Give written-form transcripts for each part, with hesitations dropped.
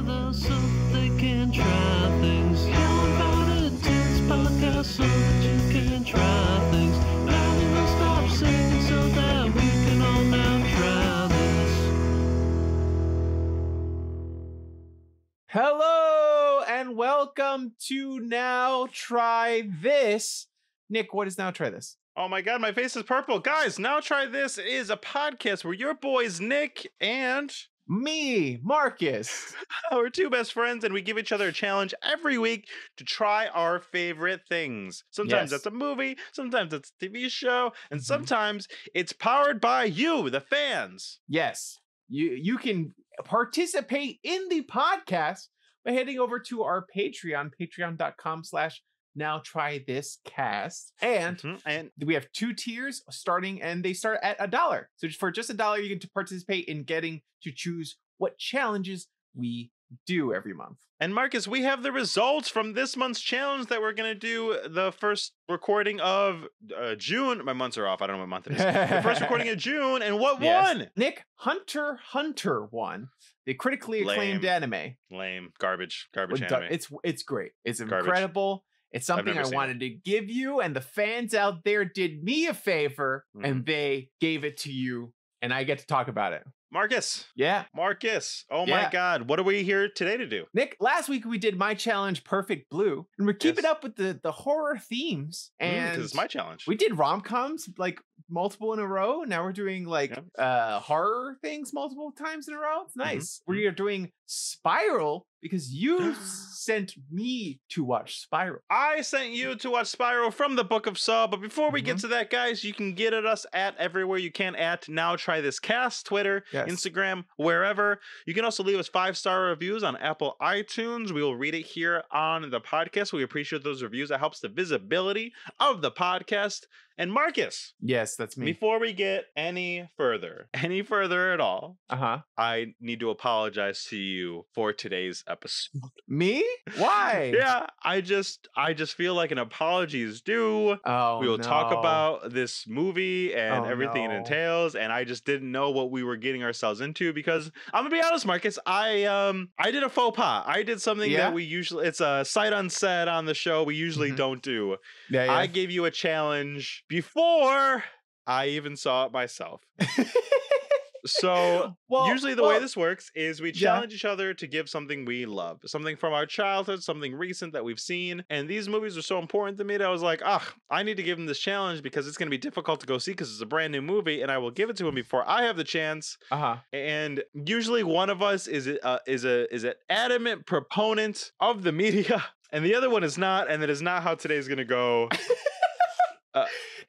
together so they can try things. Yell about it, it's podcast so that you can try things. Now we will stop singing so that we can all now try this. Hello and welcome to Now Try This. Nick, what is Now Try This? Oh my god, my face is purple. Guys, Now Try This is a podcast where your boys Nick and Me, Marcus. we're two best friends, and we give each other a challenge every week to try our favorite things. Sometimes Yes. that's a movie, sometimes it's a TV show, and sometimes it's powered by you, the fans. Yes, you can participate in the podcast by heading over to our Patreon, patreon.com/Now Try This Cast. And And we have two tiers starting, and they start at $1. So for just $1, you get to participate in getting to choose what challenges we do every month. And Marcus, we have the results from this month's challenge that we're going to do the first recording of June. My months are off. I don't know what month it is. The first recording of June. And what won? Nick, Hunter won. The critically acclaimed anime. Lame. Garbage anime. It's great. It's Garbage. incredible. It's something never I seen wanted to give you, and the fans out there did me a favor, and they gave it to you, and I get to talk about it. Marcus. Yeah. Marcus. Oh Yeah. my God. What are we here today to do? Nick, last week we did my challenge, Perfect Blue, and we're keeping up with the horror themes. And Because it's my challenge. we did rom-coms like multiple in a row. Now we're doing like horror things multiple times in a row. It's nice. We are doing Spiral because you sent me to watch Spiral. I sent you to watch Spiral from the Book of Saw, but before we get to that, guys, you can get at us at everywhere you can at Now Try This Cast, Twitter, Instagram, wherever. You can also leave us 5-star reviews on Apple iTunes. We will read it here on the podcast. We appreciate those reviews. That helps the visibility of the podcast. And Marcus. Yes, that's me. Before we get any further at all, I need to apologize to you for today's episode. Me? Why? Yeah, I just feel like an apology is due. Oh, we will talk about this movie and everything it entails, and I just didn't know what we were getting ourselves into because I'm gonna be honest, Marcus, I did a faux pas. I did something that we usually, it's a sight unsaid on the show, we usually don't do. I gave you a challenge before I even saw it myself. So usually the way this works is we challenge each other to give something we love, something from our childhood, something recent that we've seen. And these movies are so important to me that I was like, I need to give him this challenge because it's going to be difficult to go see because it's a brand new movie, and I will give it to him before I have the chance. And usually one of us is an adamant proponent of the media, and the other one is not, and that is not how today's going to go.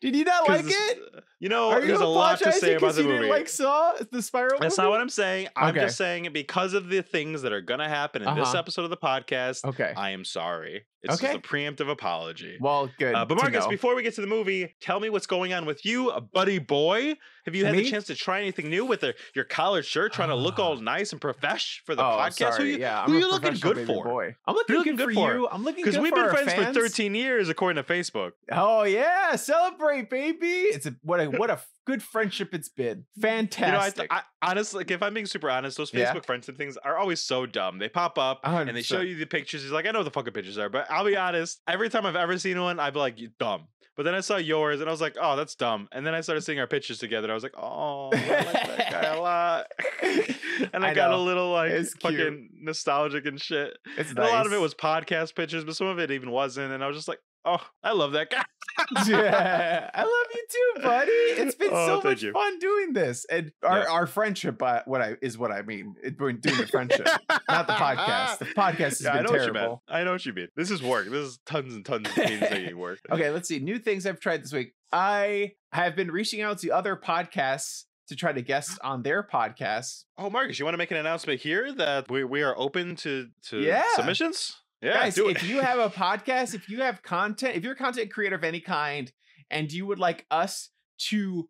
Did you not like it? You know, there's a lot to say about the movie. You didn't like Saw, the Spiral movie? That's not what I'm saying. I'm just saying it because of the things that are going to happen in this episode of the podcast. I am sorry. It's just a preemptive apology. Well, good. But Marcus, before we get to the movie, tell me what's going on with you, buddy boy. Have you had the chance to try anything new with your collared shirt, trying to look all nice and profesh for the podcast? Sorry. Who are you looking good for? Boy. I'm looking good for you. I'm looking good for because we've been friends fans. for 13 years, according to Facebook. Oh yeah, celebrate, baby! It's what a good friendship it's been. Fantastic. You know, I honestly, like, if I'm being super honest, those Facebook friendship things are always so dumb. They pop up 100%. and they show you the pictures. He's like, I know what the fucking pictures are, but I'll be honest. Every time I've ever seen one, I'd be like, you dumb. But then I saw yours and I was like, oh, that's dumb. And then I started seeing our pictures together. I was like, oh, I like that guy a lot. And I got a little like fucking nostalgic and shit. It's and nice. a lot of it was podcast pictures, but some of it even wasn't. And I was just like, oh, I love that guy. Yeah, I love you too, buddy. It's been so much fun doing this, and our friendship. What I mean, doing the friendship, not the podcast. The podcast has been terrible. I know what you mean. This is work. This is tons and tons of painstaking work. Okay, let's see. New things I've tried this week. I have been reaching out to other podcasts to try to guest on their podcasts. Oh, Marcus, you want to make an announcement here that we are open to submissions? Yeah, guys, if you have a podcast, if you have content, if you're a content creator of any kind, and you would like us to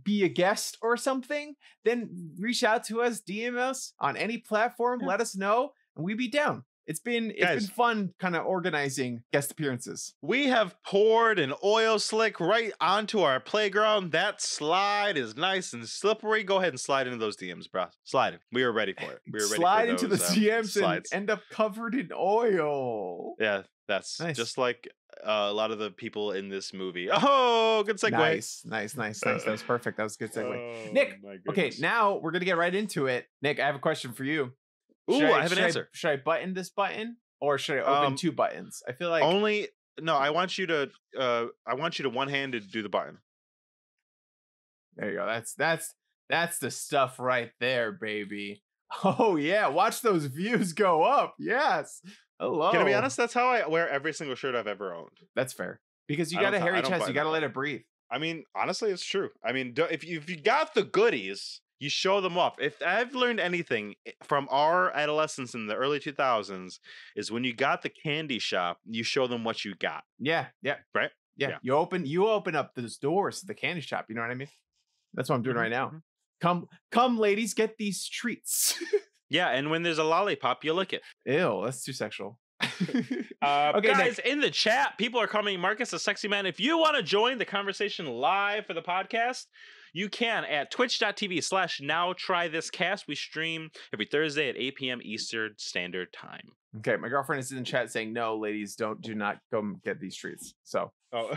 be a guest or something, then reach out to us, DM us on any platform, let us know, and we'd be down. It's been Guys. fun kind of organizing guest appearances. We have poured an oil slick right onto our playground. That slide is nice and slippery. Go ahead and slide into those DMs, bro. Slide it. We are ready for it. We are ready Slide for into those, the DMs and slides. end up covered in oil. Yeah, that's Nice. just like a lot of the people in this movie. Oh, good segue. Nice. That was perfect. That was a good segue. Oh, Nick, my okay, goodness. now we're gonna get right into it. Nick, I have a question for you. Ooh, I have an answer. Should I button this button or should I open two buttons? I feel like I want you to one-handed do the button. there you go. That's the stuff right there, baby. Oh yeah, watch those views go up. Yes. Hello. Can I be honest? That's how I wear every single shirt I've ever owned. That's fair. Because you I got don't a hairy I don't chest, you button got to it. let it breathe. I mean, honestly, it's true. I mean, if you got the goodies, you show them off. If I've learned anything from our adolescence in the early 2000s, is when you got the candy shop, you show them what you got. Yeah. Right? Yeah. Yeah. You open up those doors to the candy shop. You know what I mean? That's what I'm doing Mhm, right now. mhm. Come, ladies, get these treats. Yeah, and when there's a lollipop, you lick it. Ew, that's too sexual. Okay, Nick. guys, in the chat, people are coming. Marcus, the sexy man. If you want to join the conversation live for the podcast, you can at twitch.tv/nowtrythiscast. We stream every Thursday at 8 p.m. Eastern Standard Time. Okay, my girlfriend is in the chat saying, no, ladies, do not go get these treats. So Oh.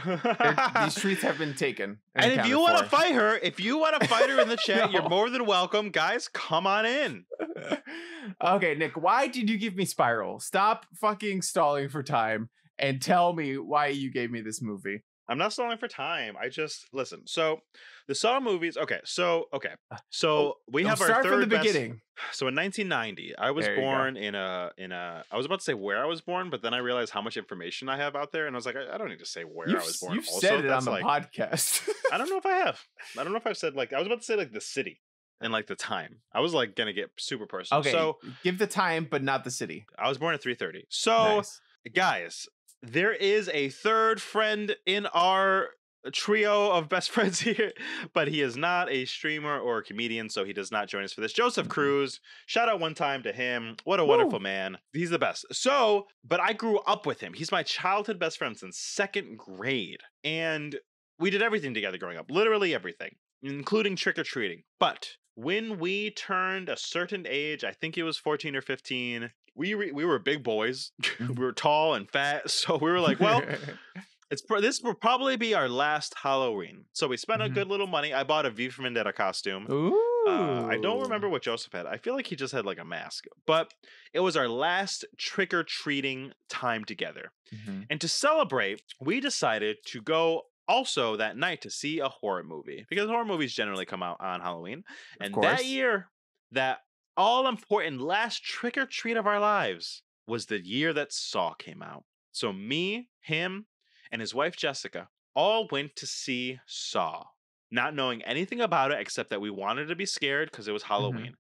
these treats have been taken. And if you want to accounted fight her, in the chat, No. you're more than welcome. Guys, come on in. for. Okay, Nick, why did you give me Spiral? Stop fucking stalling for time and tell me why you gave me this movie. I'm not stalling for time. I just listen. So the Saw movies. Okay. So we have our start third from the best- beginning. So in 1990, I was There you go. born in a. I was about to say where I was born, but then I realized how much information I have out there, and I was like, I don't need to say where I was born. You've Also, said it on that's the like, podcast. I don't know if I have. I don't know if I've said like I was about to say like the city and like the time. I was like gonna get super personal. Okay, So give the time, but not the city. I was born at 3:30. So Nice. guys, there is a third friend in our trio of best friends here, but he is not a streamer or a comedian, so he does not join us for this. Joseph Cruz, shout out one time to him. What a wonderful man. He's the best. So, but I grew up with him. He's my childhood best friend since second grade. And we did everything together growing up, literally everything, including trick-or-treating. But when we turned a certain age, I think it was 14 or 15, we were big boys. We were tall and fat, so we were like, well, this will probably be our last Halloween. So we spent a good little money. I bought a V for Vendetta costume. Ooh. I don't remember what Joseph had. I feel like he just had like a mask. But it was our last trick-or-treating time together. Mhm. And to celebrate, we decided to go also that night to see a horror movie. Because horror movies generally come out on Halloween. And that course. year, that all-important last trick-or-treat of our lives was the year that Saw came out. So me, him, and his wife Jessica all went to see Saw, not knowing anything about it except that we wanted to be scared because it was Halloween.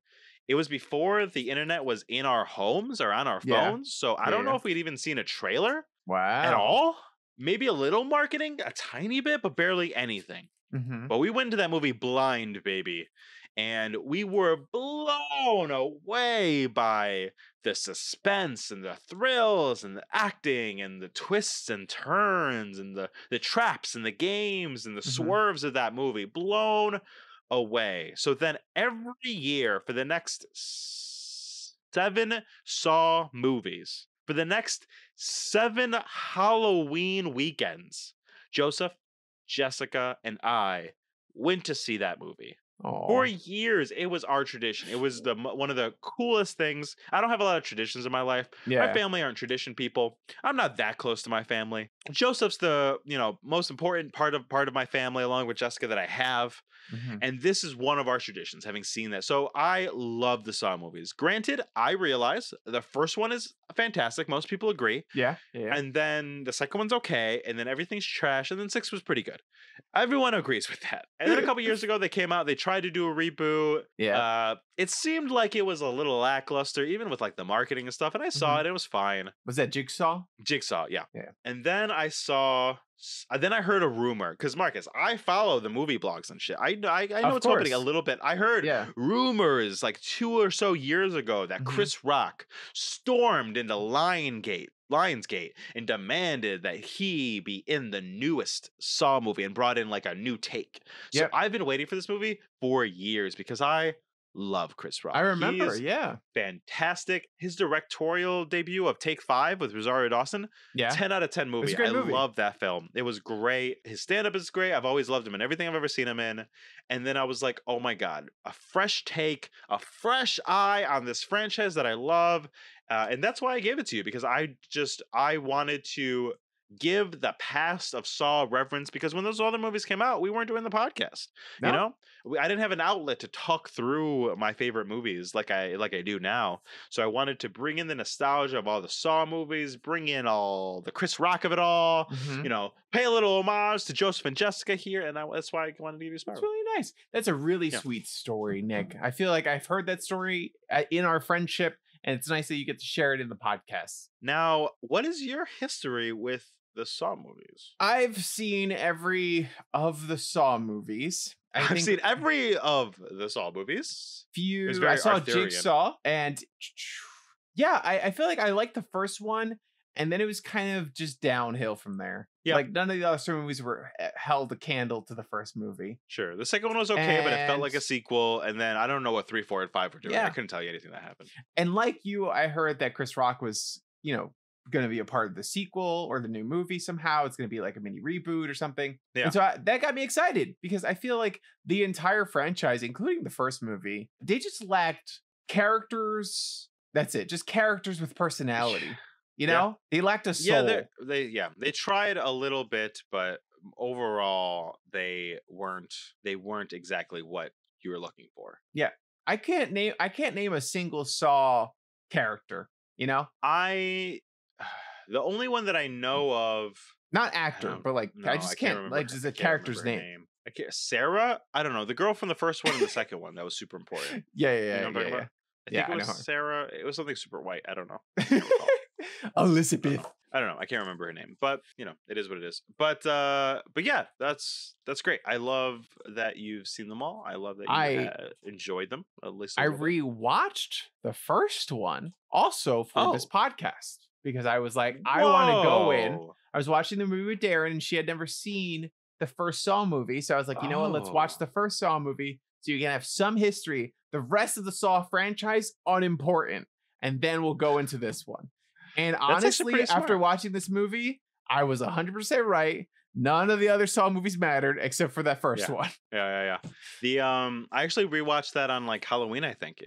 It was before the internet was in our homes or on our Yeah. phones, so I don't know if we'd even seen a trailer Wow. at all. Maybe a little marketing, a tiny bit, but barely anything. Mhm. But we went into that movie blind, baby. And we were blown away by the suspense and the thrills and the acting and the twists and turns and the traps and the games and the swerves of that movie. Blown away. So then every year for the next 7 Saw movies, for the next 7 Halloween weekends, Joseph, Jessica, and I went to see that movie. For years, it was our tradition. It was one of the coolest things. I don't have a lot of traditions in my life. Yeah. My family aren't tradition people. I'm not that close to my family. Joseph's the most important part of my family, along with Jessica, that I have. Mhm. And this is one of our traditions, having seen that. So I love the Saw movies. Granted, I realize the first one is fantastic. Most people agree. Yeah. And then the second one's okay. And then everything's trash. And then 6 was pretty good. Everyone agrees with that. And then a couple years ago, they came out. They tried to do a reboot. Yeah. It seemed like it was a little lackluster, even with like the marketing and stuff. And I saw it. It was fine. Was that Jigsaw? Jigsaw, yeah. Yeah. And then I saw Then I heard a rumor because Marcus, I follow the movie blogs and shit. I know Of what's happening a course. little bit. I heard rumors like 2 or so years ago that Chris Rock stormed into Lionsgate and demanded that he be in the newest Saw movie and brought in like a new take. So I've been waiting for this movie for years because I love Chris Rock. I remember, He's fantastic. His directorial debut of Take 5 with Rosario Dawson, 10 out of 10 movie. I love that film. It was great. His stand-up is great. I've always loved him in everything I've ever seen him in. And then I was like, oh my God, a fresh take, a fresh eye on this franchise that I love. And that's why I gave it to you, because I wanted to give the past of Saw reverence, because when those other movies came out, we weren't doing the podcast. You know, I didn't have an outlet to talk through my favorite movies like I do now. So I wanted to bring in the nostalgia of all the Saw movies, bring in all the Chris Rock of it all, you know, pay a little homage to Joseph and Jessica here. And that's why I wanted to give you Spiral. That's really nice. That's a really sweet story, Nick. I feel like I've heard that story in our friendship, and it's nice that you get to share it in the podcast. Now, what is your history with the Saw movies? I've seen every of the Saw movies. I've seen every of the Saw movies. I saw Arthurian. Jigsaw, and I feel like I liked the first one, and then it was kind of just downhill from there. Like none of the other movies were held a candle to the first movie. Sure, the second one was okay, but it felt like a sequel. And then I don't know what 3, 4, and 5 were doing. I couldn't tell you anything that happened. And like you, I heard that Chris Rock was, you know, going to be a part of the sequel or the new movie somehow. It's going to be like a mini reboot or something. And so that got me excited, because I feel like the entire franchise, including the first movie, they just lacked characters. That's it. Just characters with personality. You know, they lacked a soul. They tried a little bit, but overall they weren't exactly what you were looking for. Yeah. I can't name a single Saw character, you know? The only one that I know of, not actor, but like I just can't like just a character's name. Sarah? I don't know. The girl from the first one and the second one that was super important. Yeah. You know what I'm talking about? I think it was Sarah. It was something super white. I don't know. Elizabeth. I don't know. I can't remember her name, but you know, it is what it is. But yeah, that's great. I love that you've seen them all. I love that you enjoyed them. At least I rewatched the first one also for this podcast, because I was like, I want to go in. I was watching the movie with Darren, and she had never seen the first Saw movie, so I was like, you know what? Let's watch the first Saw movie so you can have some history. The rest of the Saw franchise, unimportant, and then we'll go into this one. And honestly, after watching this movie, I was 100% right. None of the other Saw movies mattered except for that first one. Yeah. I actually rewatched that on like Halloween, I think.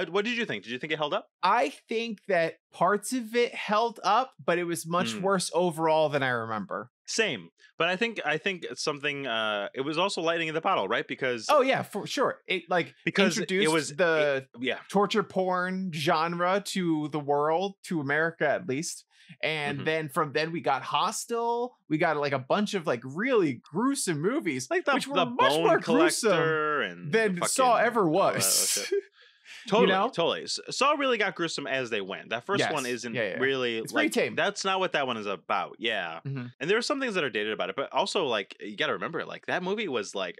What did you think? Did you think it held up? I think that parts of it held up, but it was much worse overall than I remember. Same. But I think it's something it was also lightning in the bottle, right? Because for sure. It introduced the torture porn genre to the world, to America at least. And then we got Hostel. We got like a bunch of like really gruesome movies, like which were much more gruesome than Saw ever was. Totally. Saw really got gruesome as they went. That first one isn't really, it's like, tame. That's not what that one is about. Yeah. And there are some things that are dated about it, but also like you got to remember, like that movie was like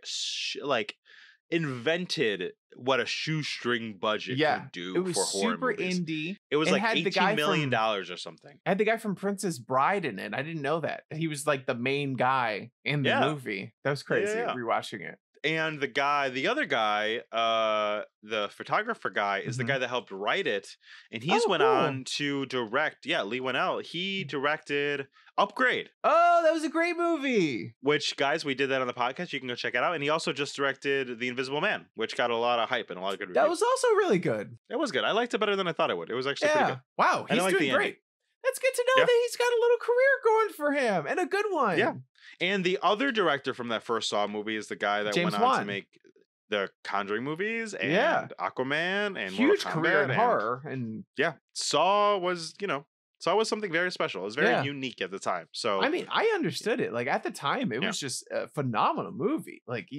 invented what a shoestring budget could do for horror movies. It was super indie. It was like $18 million or something. I had the guy from Princess Bride in it. I didn't know that. He was like the main guy in the movie. That was crazy rewatching it. And the other guy, the photographer guy, is the guy that helped write it. And he's went on to direct. Yeah, Lee Winnell. He directed Upgrade. Oh, that was a great movie. Which, guys, we did that on the podcast. You can go check it out. And he also just directed The Invisible Man, which got a lot of hype and a lot of good reviews. That was also really good. It was good. I liked it better than I thought it would. It was actually pretty good. Wow, he's doing great. That's good to know that he's got a little career going for him, and a good one. Yeah. And the other director from that first Saw movie is the guy that went on to make the Conjuring movies and Aquaman and huge career in horror. And Saw was something very special. It was very unique at the time. So I mean, I understood it. Like at the time, it was just a phenomenal movie. Like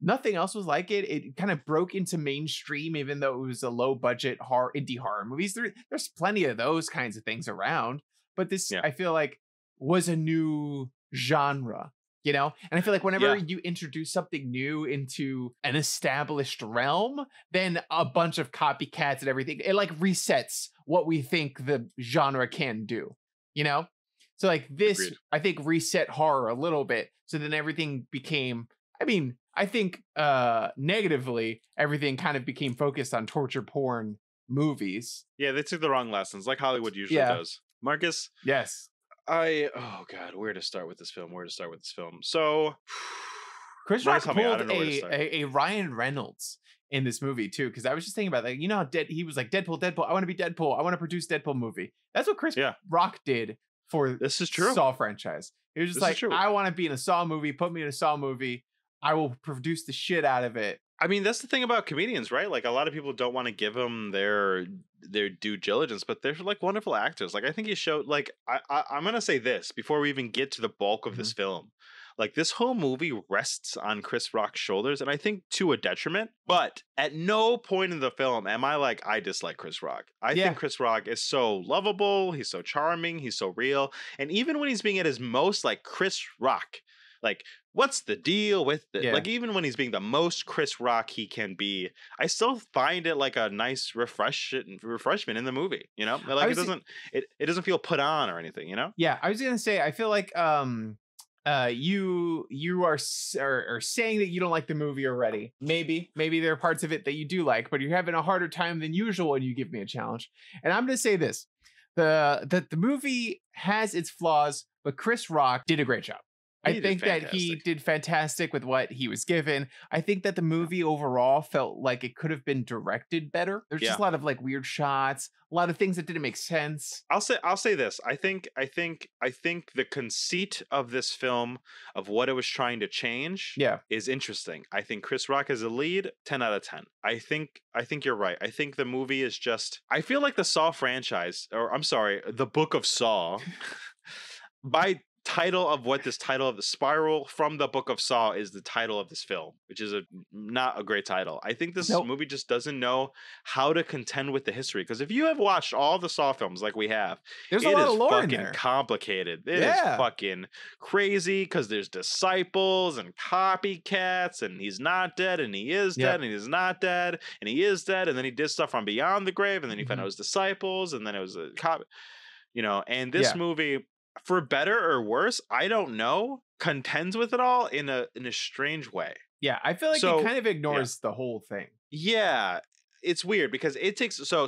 nothing else was like it. It kind of broke into mainstream, even though it was a low budget indie horror movies. There's plenty of those kinds of things around, but this I feel like was a new genre, you know? And I feel like whenever you introduce something new into an established realm, then a bunch of copycats and everything, it like resets what we think the genre can do, you know? So like this, Agreed. I think reset horror a little bit. So then everything became, I mean, I think negatively, everything kind of became focused on torture porn movies. Yeah, they took the wrong lessons, like Hollywood usually does. Marcus, Yes. oh god, where to start with this film? So Chris Bryce, Rock tell me, I pulled don't know where to start. a Ryan Reynolds in this movie too, because I was just thinking about that. You know how he was like Deadpool. I want to be Deadpool. I want to produce Deadpool movie. That's what Chris Rock did for This is true. Saw franchise. He was just This is like, true. I want to be in a Saw movie. Put me in a Saw movie. I will produce the shit out of it. I mean, that's the thing about comedians, right? Like a lot of people don't want to give them their due diligence, but they're like wonderful actors. Like I think he showed. Like I'm gonna say this before we even get to the bulk of this film. Like this whole movie rests on Chris Rock's shoulders, and I think to a detriment. But at no point in the film am I like, I dislike Chris Rock. I think Chris Rock is so lovable. He's so charming. He's so real. And even when he's being at his most like Chris Rock, like what's the deal with it? Like even when he's being the most Chris Rock he can be, I still find it like a nice refreshment in the moving, you know? Like it doesn't feel put on or anything, you know? Yeah, I was gonna say I feel like you are saying that you don't like the movie already. Maybe there are parts of it that you do like, but you're having a harder time than usual when you give me a challenge. And I'm gonna say this: the movie has its flaws, but Chris Rock did a great job. I think that he did fantastic with what he was given. I think that the movie overall felt like it could have been directed better. There's just a lot of like weird shots, a lot of things that didn't make sense. I'll say this. I think the conceit of this film, of what it was trying to change, is interesting. I think Chris Rock as a lead, 10 out of 10. I think you're right. I think the movie is just, I feel like the Saw franchise, or I'm sorry, the Book of Saw, by title of what this title of the Spiral from the Book of Saw is the title of this film, which is not a great title. I think this movie just doesn't know how to contend with the history, because if you have watched all the Saw films like we have, there's a lot of lore in there. It is fucking complicated. It is fucking crazy, because there's disciples and copycats, and he's not dead and he is dead, and he's not dead and he is dead, and then he did stuff from beyond the grave, and then he found out it was disciples, and then it was a cop, you know. And this movie, for better or worse, I don't know, contends with it all in a strange way. Yeah, I feel like it kind of ignores the whole thing. Yeah, it's weird because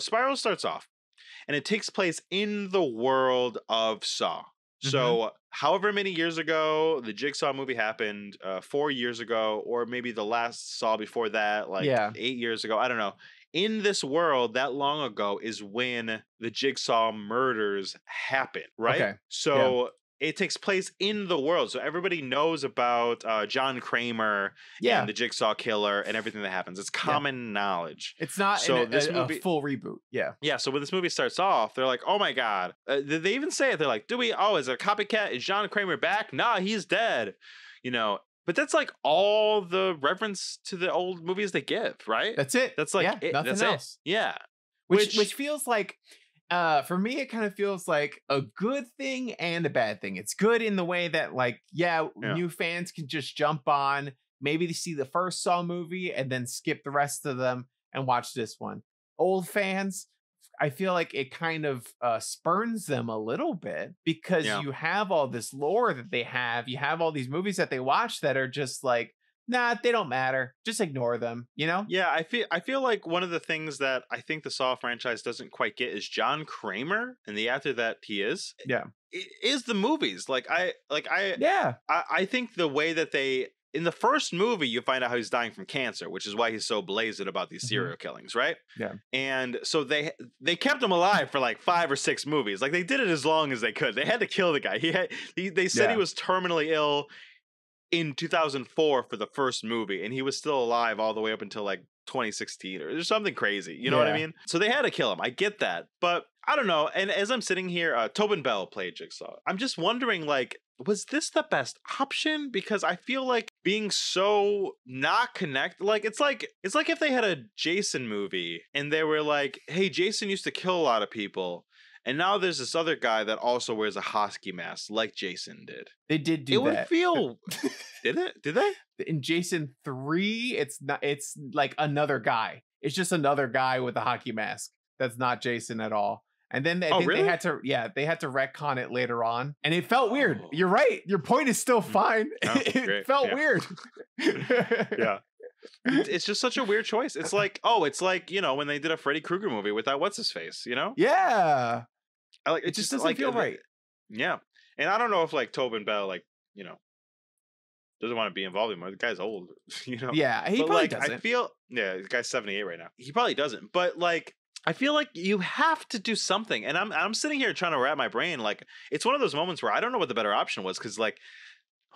Spiral starts off and it takes place in the world of Saw. So however many years ago the Jigsaw movie happened, 4 years ago, or maybe the last Saw before that, like 8 years ago, I don't know. In this world that long ago is when the Jigsaw murders happen, right? Okay. So it takes place in the world. So everybody knows about John Kramer and the Jigsaw killer and everything that happens. It's common knowledge. It's not a full reboot. Yeah. So when this movie starts off, they're like, oh my God. Did they even say it? They're like, is a copycat? Is John Kramer back? Nah, he's dead. You know, but that's like all the reference to the old movies they give, right? That's it. That's like it. Nothing That's else. It. Yeah. Which feels like, for me, it kind of feels like a good thing and a bad thing. It's good in the way that, like, new fans can just jump on, maybe they see the first Saw movie and then skip the rest of them and watch this one. Old fans, I feel like it kind of spurns them a little bit, because you have all this lore that they have. You have all these movies that they watch that are just like, nah, they don't matter. Just ignore them, you know? Yeah, I feel like one of the things that I think the Saw franchise doesn't quite get is John Kramer and the actor that he is. Yeah. Is the movies. I think the way that they, in the first movie, you find out how he's dying from cancer, which is why he's so blazed about these serial killings, right? Yeah. And so they kept him alive for like 5 or 6 movies. Like they did it as long as they could. They had to kill the guy. They said he was terminally ill in 2004 for the first movie, and he was still alive all the way up until like 2016 or there's something crazy. You know what I mean? So they had to kill him. I get that. But I don't know. And as I'm sitting here, Tobin Bell played Jigsaw. I'm just wondering, like, was this the best option? Because I feel like being so not connected, like it's like if they had a Jason movie and they were like, hey, Jason used to kill a lot of people, and now there's this other guy that also wears a hockey mask like Jason did. They did do It would that. feel did it? Did they? In Jason 3, it's like another guy. It's just another guy with a hockey mask. That's not Jason at all. And then I think really? they had to retcon it later on. And it felt weird. You're right. Your point is still fine. It felt weird. Yeah. It's just such a weird choice. It's like, when they did a Freddy Krueger movie with that what's his face, Yeah. It just doesn't feel right. Yeah. And I don't know if like Tobin Bell doesn't want to be involved anymore. The guy's old, Yeah, he probably doesn't. I feel the guy's 78 right now. He probably doesn't. But like I feel like you have to do something. And I'm sitting here trying to wrap my brain. Like it's one of those moments where I don't know what the better option was, because like,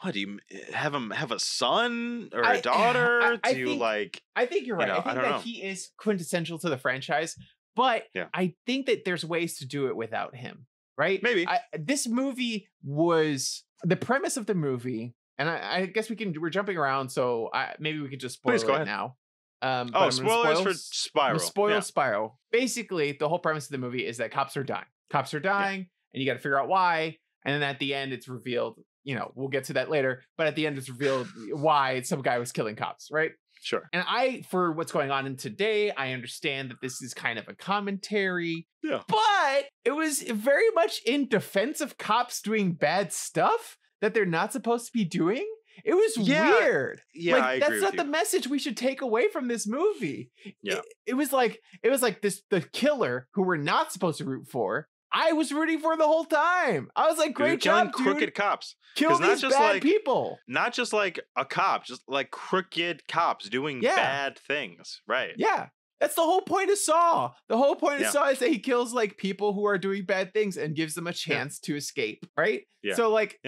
what do you have him have a son or a daughter? I think you're right. I think that he is quintessential to the franchise, but I think that there's ways to do it without him, right? Maybe. This movie was the premise of the movie, and I guess we're jumping around, so maybe we could just spoil it now. Spoilers for Spiral. Spoil Spiral. Basically, the whole premise of the movie is that cops are dying, and you got to figure out why. And then at the end, it's revealed. We'll get to that later, but at the end, it's revealed why some guy was killing cops, right? Sure. And for what's going on in today, I understand that this is kind of a commentary. Yeah. But it was very much in defense of cops doing bad stuff that they're not supposed to be doing. It was weird. Yeah, I agree that's with not you. the message we should take away from this movie. Yeah. It was like the killer who we're not supposed to root for. I was rooting for the whole time. I was like, great job, dude. Crooked cops. Kill these bad people. Not just like a cop, just like crooked cops doing bad things. Right. Yeah. That's the whole point of Saw. The whole point of Saw is that he kills like people who are doing bad things and gives them a chance to escape. Right. Yeah. So like,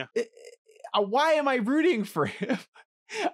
why am I rooting for him?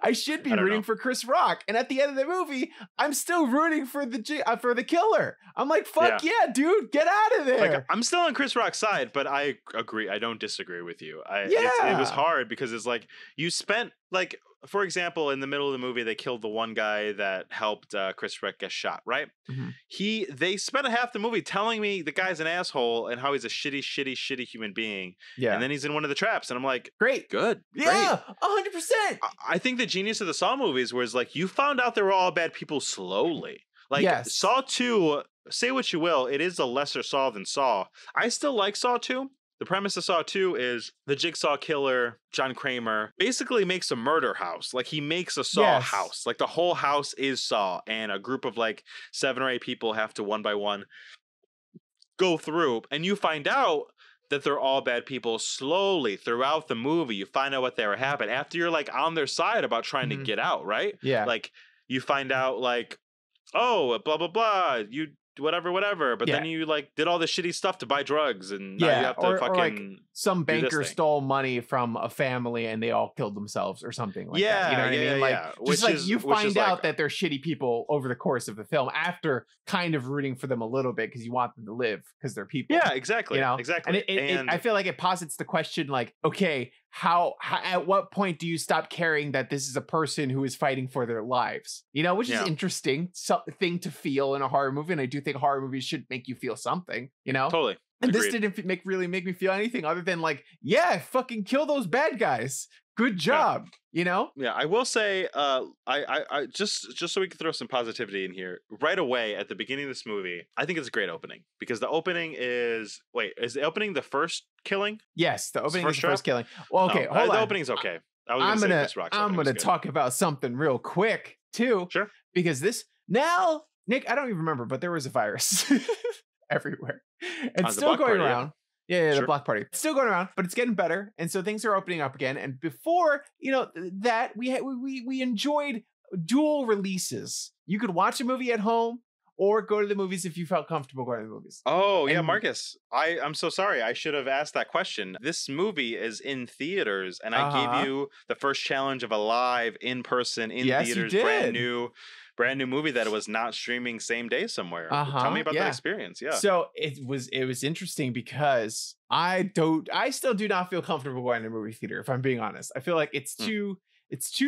I should be rooting for Chris Rock, and at the end of the movie, I'm still rooting for the killer. I'm like, fuck yeah, dude, get out of there. Like, I'm still on Chris Rock's side, but I agree. I don't disagree with you. It was hard because it's like you spent like, for example, in the middle of the movie, they killed the one guy that helped Chris Rock get shot. Right? Mm-hmm. They spent half the movie telling me the guy's an asshole and how he's a shitty human being. Yeah, and then he's in one of the traps, and I'm like, great, good, yeah, 100%. I think the genius of the Saw movies was like you found out they were all bad people slowly. Like Saw 2, say what you will, it is a lesser Saw than Saw. I still like Saw 2. The premise of Saw 2 is the Jigsaw killer, John Kramer, basically makes a murder house. Like he makes a Saw house. Like the whole house is Saw, and a group of like 7 or 8 people have to one by one go through, and you find out that they're all bad people slowly throughout the movie. You find out what they were happening after you're like on their side about trying to get out, right? Yeah. Like you find out like, oh, blah, blah, blah. You whatever. But then you like did all this shitty stuff to buy drugs, and now you have to fucking. Or like some banker stole money from a family and they all killed themselves or something like that. You know what I mean? Like, just like you find out that they're shitty people over the course of the film after kind of rooting for them a little bit because you want them to live because they're people. Yeah, exactly. Exactly. And I feel like it posits the question like, okay, how at what point do you stop caring that this is a person who is fighting for their lives? Which is interesting thing to feel in a horror movie, and I do think horror movies should make you feel something. Totally. And this didn't make me feel anything other than like, fucking kill those bad guys. Good job. Yeah, I will say, I just so we can throw some positivity in here right away at the beginning of this movie. I think it's a great opening because the opening is the opening the first killing? Yes, the opening is the first killing. Well, okay, hold on. The opening's okay. I'm gonna talk about something real quick too. Sure. Because now, Nick, I don't even remember, but there was a virus everywhere. It's still going around. Yeah, the block party. It's still going around, but it's getting better. And so things are opening up again. And before, that we enjoyed dual releases. You could watch a movie at home or go to the movies if you felt comfortable going to the movies. Oh, yeah, Marcus. I'm so sorry. I should have asked that question. This movie is in theaters, and I gave you the first challenge of a live in-person in theaters, brand new movie that was not streaming same day somewhere. Tell me about that experience. Yeah. So it was interesting because I still do not feel comfortable going to a movie theater, if I'm being honest. I feel like it's too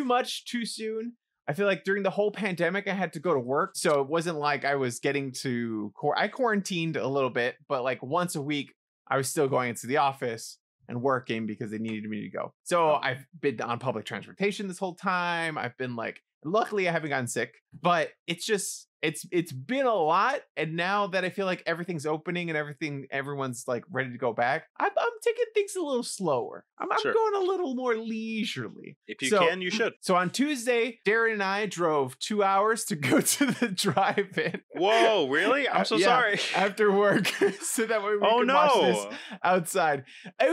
much too soon. I feel like during the whole pandemic, I had to go to work. So it wasn't like I was getting to, I quarantined a little bit, but like once a week, I was still going into the office and working because they needed me to go. So I've been on public transportation this whole time. I've been like, luckily I haven't gotten sick, but it's just, it's been a lot. And now that I feel like everything's opening and everyone's like ready to go back, I'm taking things a little slower. I'm going a little more leisurely. If you can, you should. So on Tuesday, Darren and I drove 2 hours to go to the drive-in. Whoa, really? I'm so sorry. After work, so that way we could watch this outside. It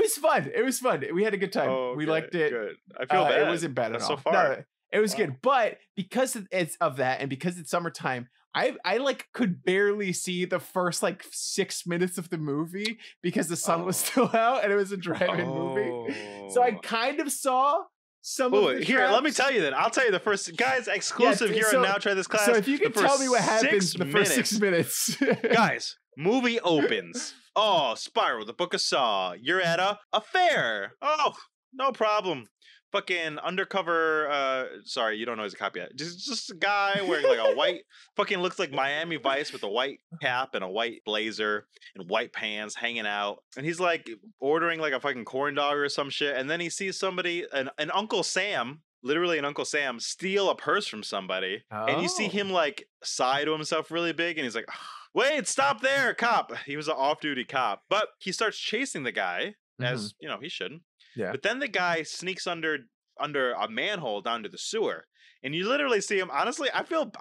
was fun. We had a good time. We liked it. Good. I feel bad. It wasn't bad at all. So far. No, it was good. But because it's of that, and because it's summertime, I like could barely see the first like 6 minutes of the movie because the sun was still out and it was a drive-in movie. So I kind of saw some of the here, traps. let me tell you then. I'll tell you the first, guys, exclusive here on Now Try This Class. So if you can tell me what happens in the first 6 minutes. Guys, movie opens. Oh, Spiral, the Book of Saw. You're at a fair. Oh, no problem. Fucking undercover, sorry, you don't know he's a cop yet. Just a guy wearing like a white, fucking looks like Miami Vice with a white cap and a white blazer and white pants hanging out. And he's like ordering like a fucking corn dog or some shit. And then he sees somebody, an Uncle Sam, literally an Uncle Sam, steal a purse from somebody. And you see him like sigh to himself really big. And he's like, wait, stop there, cop. He was an off-duty cop. But he starts chasing the guy, as, you know, he shouldn't. Yeah. But then the guy sneaks under a manhole down to the sewer, and you literally see him. Honestly, I felt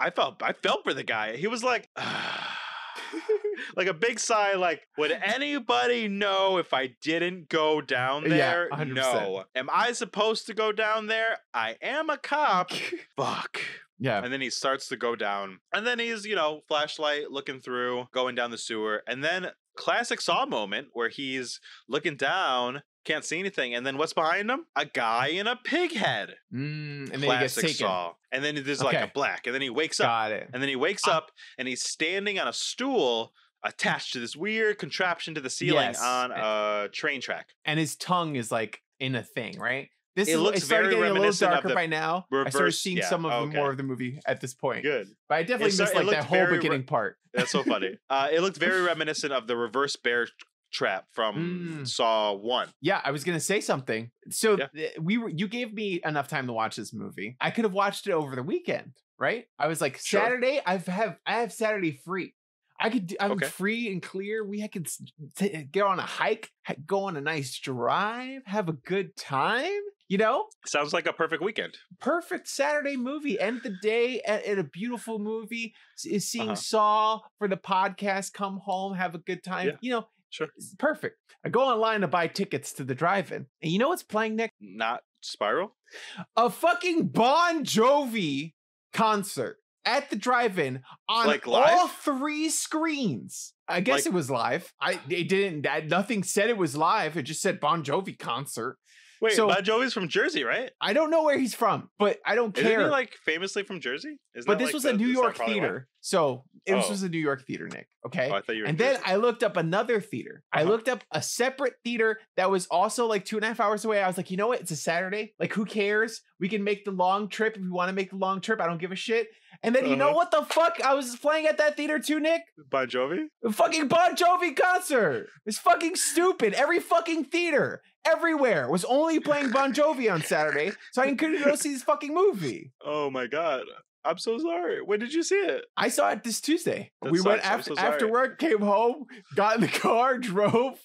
for the guy. He was like, like a big sigh. Like, would anybody know if I didn't go down there? Yeah, 100%. No. Am I supposed to go down there? I am a cop. Fuck. Yeah. And then he starts to go down, and then he's, you know, flashlight looking through, going down the sewer, and then classic Saw moment where he's looking down. Can't see anything. And then what's behind him? A guy in a pig head. And then he gets taken. Saw. And then there's like a black. And then he wakes up. Got it. And then he wakes up and he's standing on a stool attached to this weird contraption to the ceiling on a train track. And his tongue is like in a thing, right? It looks very reminiscent a little darker of the by now. I started seeing some of the more of the movie at this point. Good. But I definitely missed like that whole beginning part. That's so funny. It looked very reminiscent of the reverse bear trap from Saw 1. Yeah, I was gonna say something. So you gave me enough time to watch this movie. I could have watched it over the weekend, right? I was like, Saturday, I have Saturday free. I'm free and clear. We could get on a hike, go on a nice drive, have a good time. You know, sounds like a perfect weekend. Perfect Saturday movie. End the day at a beautiful movie. Is seeing Saw for the podcast. Come home, have a good time. Yeah. You know. Sure. Perfect. I go online to buy tickets to the drive-in. And you know what's playing next? Not Spiral? A fucking Bon Jovi concert at the drive-in on like all 3 screens. I guess it was live. Nothing said it was live. It just said Bon Jovi concert. Wait, so, Bon Jovi's from Jersey, right? I don't know where he's from, but I don't care. Isn't he like famously from Jersey? But this was a New York theater. So this was a New York theater, Nick. Okay. Oh, I thought you were and then I looked up another theater. I looked up a separate theater that was also like 2.5 hours away. I was like, you know what? It's a Saturday. Like, who cares? We can make the long trip if we want to make the long trip. I don't give a shit. And then you know what the fuck? I was playing at that theater too, Nick. Bon Jovi? A fucking Bon Jovi concert. It's fucking stupid. Every fucking theater, everywhere, was only playing Bon Jovi on Saturday, so I couldn't go see this fucking movie. Oh my god. I'm so sorry. When did you see it? I saw it this Tuesday. We went after work, came home, got in the car, drove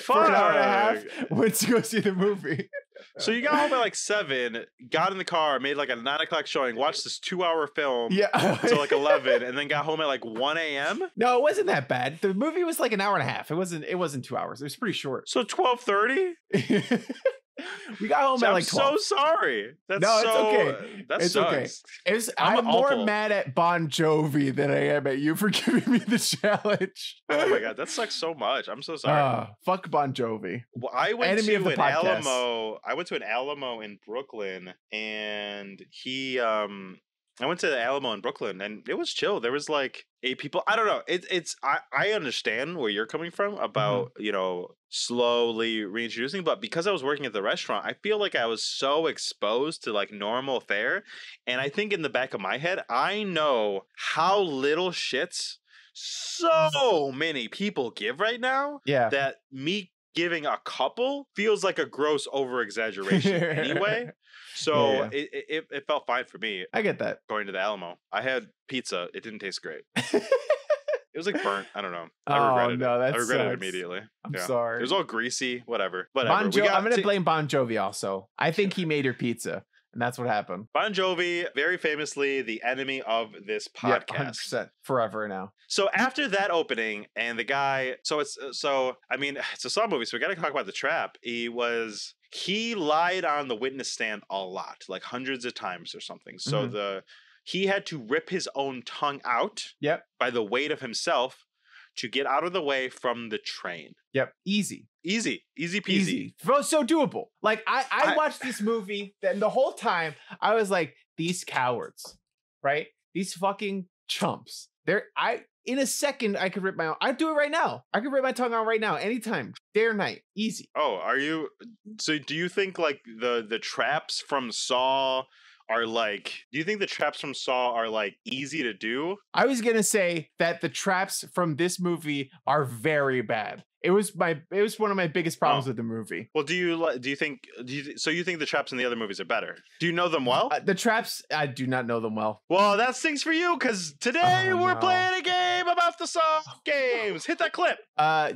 for an hour and a half, went to go see the movie. So you got home at like 7, got in the car, made like a 9 o'clock showing, watched this 2-hour film until like 11, and then got home at like 1 a.m.? No, it wasn't that bad. The movie was like an hour and a half. It wasn't 2 hours. It was pretty short. So 12:30? We got home at like 12. I'm so sorry. It's okay. That sucks. Okay. I'm more mad at Bon Jovi than I am at you for giving me the challenge. Oh my god, that sucks so much. I'm so sorry. Fuck Bon Jovi. Well, I went to an Alamo. I went to an Alamo in Brooklyn, and he I went to the Alamo in Brooklyn, and it was chill. There was like 8 people. I don't know. I understand where you're coming from about slowly reintroducing, but because I was working at the restaurant, I feel like I was so exposed to like normal fare, and I think in the back of my head, I know how little shits so many people give right now. Yeah. That me giving a couple feels like a gross over exaggeration anyway. So it felt fine for me. I get that. Going to the Alamo, I had pizza. It didn't taste great. It was like burnt. I don't know. I regretted it. I regretted it immediately. I'm sorry. It was all greasy. Whatever. I'm going to blame Bon Jovi also. I think he made your pizza. And that's what happened. Bon Jovi, very famously the enemy of this podcast. 100% forever now. So after that opening and the guy, it's a Saw movie, so we got to talk about the trap. He lied on the witness stand a lot, like hundreds of times or something. So he had to rip his own tongue out by the weight of himself to get out of the way from the train. Yep. Easy peasy. So doable. Like I watched this movie and the whole time I was like, these cowards, right? These fucking chumps. In a second I could rip my own. I'd do it right now. I could rip my tongue out right now, anytime, day or night, easy. Oh, are you? So do you think like the traps from Saw are like, do you think the traps from Saw are like easy to do? I was gonna say that the traps from this movie are very bad. It was one of my biggest problems with the movie. Well, you think the traps in the other movies are better? Do you know them well? The traps, I do not know them well. Well, that stings for you, because today we're playing a game about the Saw games. Hit that clip.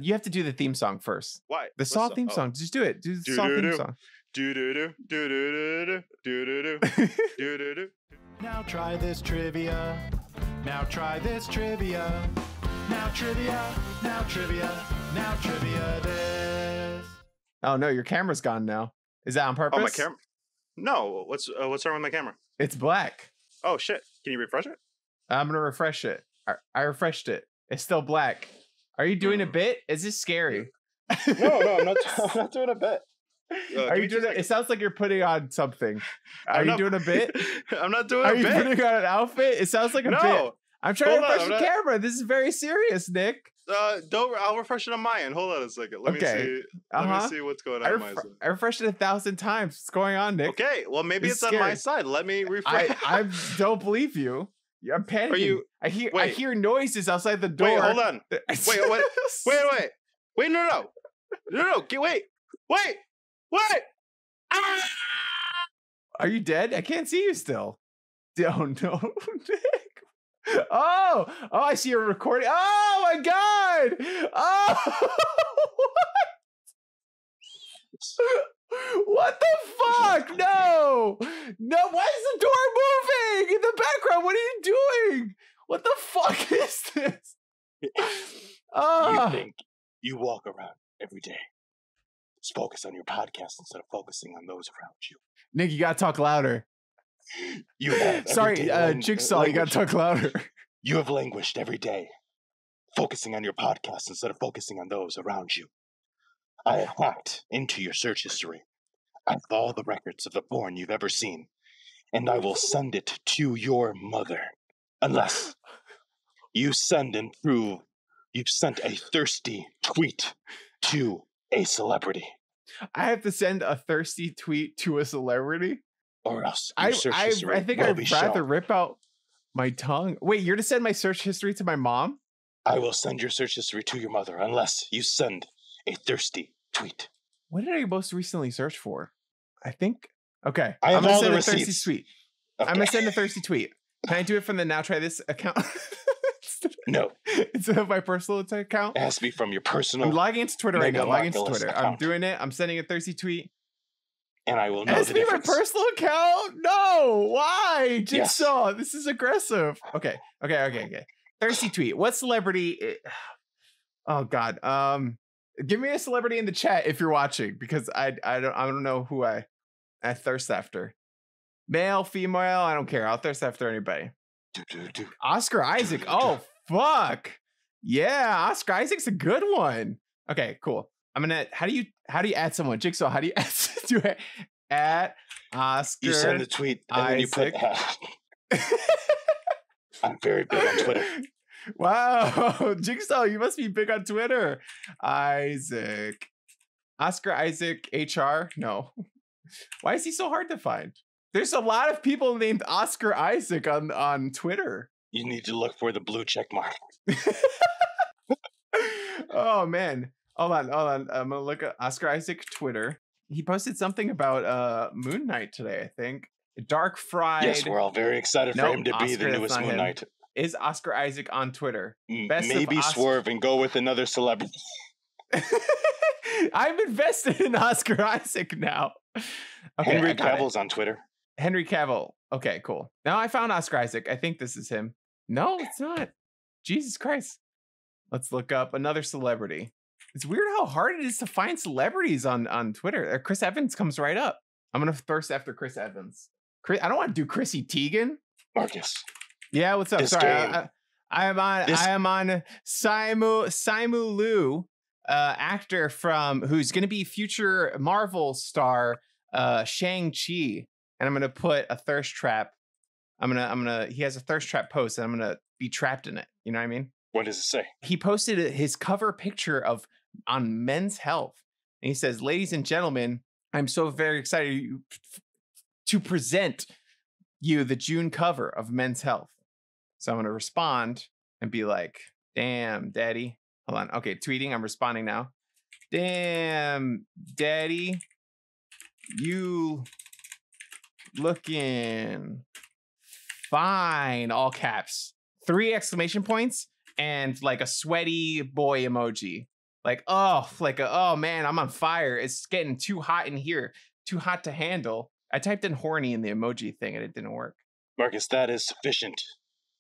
You have to do the theme song first. Why? The Saw theme song. Just do it. Do the Saw theme song. Now try this trivia. Now try this trivia. Now trivia. Now trivia. Now trivia this. Oh no, your camera's gone now. Is that on purpose? Oh, my camera? No. What's wrong with my camera? It's black. Oh shit. Can you refresh it? I'm gonna refresh it. I refreshed it. It's still black. Are you doing a bit? Is this scary? No, I'm not doing a bit. Are you doing it? It sounds like you're putting on something. Are you doing a bit? I'm not doing a bit. Are you putting on an outfit? It sounds like a bit. I'm trying to refresh the camera. This is very serious, Nick. I'll refresh it on my end. Hold on a second. Let me see. Let me see what's going on my side. I refreshed it 1,000 times. What's going on, Nick? Okay, well maybe it's on my side. Let me refresh. I don't believe you. I'm panicking. Are you? I hear noises outside the door. Wait, hold on. Wait, no. Wait. Ah! Are you dead? I can't see you still. Oh no, Nick. Oh, I see you're recording. Oh my god. Oh, what the fuck? No. Why is the door moving in the background? What are you doing? What the fuck is this? You think you walk around every day. Just focus on your podcast instead of focusing on those around you. Nick, you gotta talk louder. You have Jigsaw, you gotta talk louder. You have languished every day, focusing on your podcast instead of focusing on those around you. I have hacked into your search history. I have all the records of the porn you've ever seen, and I will send it to your mother. Unless you send and prove you've sent a thirsty tweet to a celebrity. I have to send a thirsty tweet to a celebrity? Or else I think I'd rather rip out my tongue. Wait, you're to send my search history to my mom? I will send your search history to your mother unless you send a thirsty tweet. What did I most recently search for? I think... Okay. I'm going to send a thirsty tweet. Okay. I'm going to send a thirsty tweet. Can I do it from the Now Try This account? No. Instead of my personal account? It has to be from your personal... I'm logging into Twitter right now. I'm doing it. I'm sending a thirsty tweet. And I will know the difference. My personal account? No. Why? Jigsaw. Yes. This is aggressive. Okay. Thirsty tweet. What celebrity? Oh God. Give me a celebrity in the chat if you're watching, because I don't know who I thirst after. Male, female, I don't care. I'll thirst after anybody. Oscar Isaac. Oh fuck. Yeah, Oscar Isaac's a good one. Okay, cool. I'm gonna. How do you add someone? Jigsaw. How do you add? Do it at Oscar? You send the tweet and then you put. I'm very big on Twitter. Wow, Jigsaw, you must be big on Twitter. Isaac. Oscar Isaac HR? No. Why is he so hard to find? There's a lot of people named Oscar Isaac on Twitter. You need to look for the blue check mark. Oh, man. Hold on. I'm going to look at Oscar Isaac Twitter. He posted something about Moon Knight today, I think. Dark Fried. Yes, we're all very excited for him to be the newest Moon Knight. Is Oscar Isaac on Twitter? Maybe swerve and go with another celebrity. I'm invested in Oscar Isaac now. Okay, Henry Cavill's on Twitter. Henry Cavill. Okay, cool. Now I found Oscar Isaac. I think this is him. No, it's not. Jesus Christ. Let's look up another celebrity. It's weird how hard it is to find celebrities on Twitter. Chris Evans comes right up. I'm going to thirst after Chris Evans. I don't want to do Chrissy Teigen. Marcus. Yeah, what's up? Sorry, I am on Simu Liu, actor who's going to be future Marvel star Shang-Chi, and I'm going to put a thirst trap. He has a thirst trap post, and I'm going to be trapped in it. You know what I mean? What does it say? He posted his cover picture on Men's Health, and he says, "Ladies and gentlemen, I'm so very excited to present you the June cover of Men's Health." So I'm going to respond and be like, "Damn, daddy." Hold on. Okay, tweeting. I'm responding now. "Damn, daddy, you looking fine." All caps. 3 exclamation points and like a sweaty boy emoji. Oh man, I'm on fire. It's getting too hot in here. Too hot to handle. I typed in horny in the emoji thing and it didn't work. Marcus, that is sufficient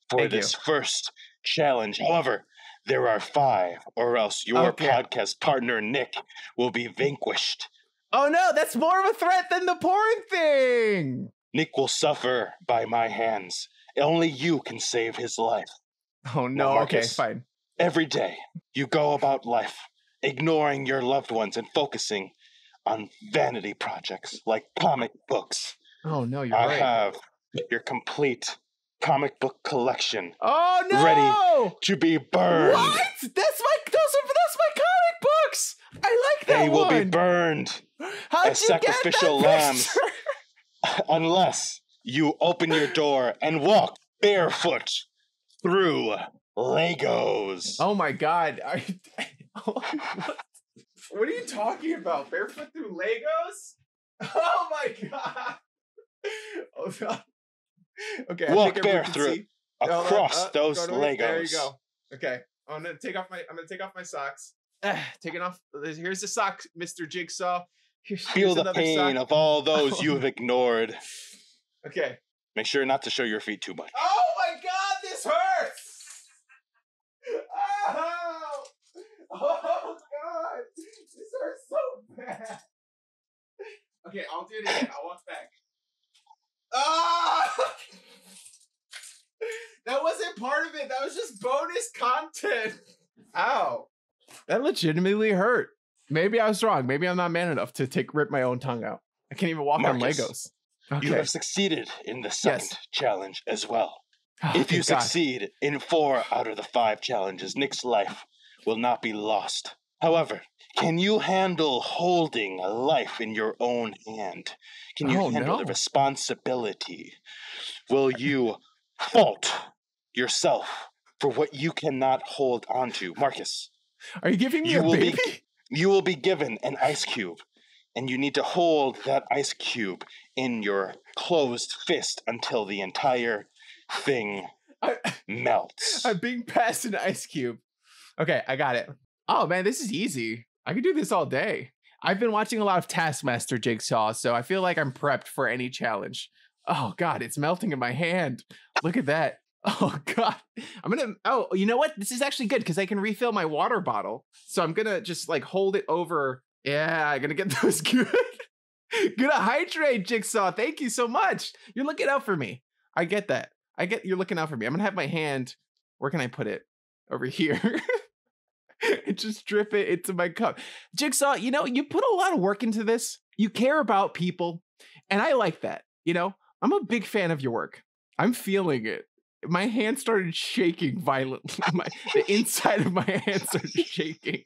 for this first challenge. However, there are 5, or else your podcast partner, Nick, will be vanquished. Oh no, that's more of a threat than the porn thing. Nick will suffer by my hands. Only you can save his life. Oh no, now, Marcus, okay, fine. Every day, you go about life, ignoring your loved ones and focusing on vanity projects like comic books. Oh no, you're right. I have your complete comic book collection. Oh no! Ready to be burned. What? That's my comic books. I like that They will one. be burned How'd as you sacrificial get that lambs unless you open your door and walk barefoot through Legos. Oh my god. What are you talking about? Barefoot through Legos? Oh my god. Oh god. Okay. Walk barefoot across those Legos. There you go. Okay. I'm gonna take off my socks. Taking off. Here's the sock, Mr. Jigsaw. Feel the pain of all those you have ignored. Okay. Make sure not to show your feet too much. Oh my god, this hurts! Oh! Oh god! This hurts so bad! Okay, I'll do it again. I'll walk back. Ah! That wasn't part of it. That was just bonus content. Ow. That legitimately hurt. Maybe I was wrong. Maybe I'm not man enough to rip my own tongue out. I can't even walk on Legos. Okay. You have succeeded in the second challenge as well. Oh, if you succeed in 4 out of the 5 challenges, Nick's life will not be lost. However, can you handle holding a life in your own hand? Can you handle the responsibility? Will you fault yourself for what you cannot hold onto? Marcus, are you giving me a baby? You will be given an ice cube, and you need to hold that ice cube in your closed fist until the entire thing melts. I'm being passed an ice cube. Okay, I got it. Oh man, this is easy. I could do this all day. I've been watching a lot of Taskmaster Jigsaw, so I feel like I'm prepped for any challenge. Oh god, it's melting in my hand. Look at that. Oh god. You know what? This is actually good because I can refill my water bottle. So I'm gonna just like hold it over. Yeah, I'm gonna get those good. Gonna hydrate, Jigsaw. Thank you so much. You're looking out for me. I get that. You're looking out for me. I'm gonna have my hand. Where can I put it? Over here. And just drip it into my cup. Jigsaw, you know, you put a lot of work into this. You care about people. And I like that. You know, I'm a big fan of your work. I'm feeling it. My hand started shaking violently. The inside of my hand started shaking.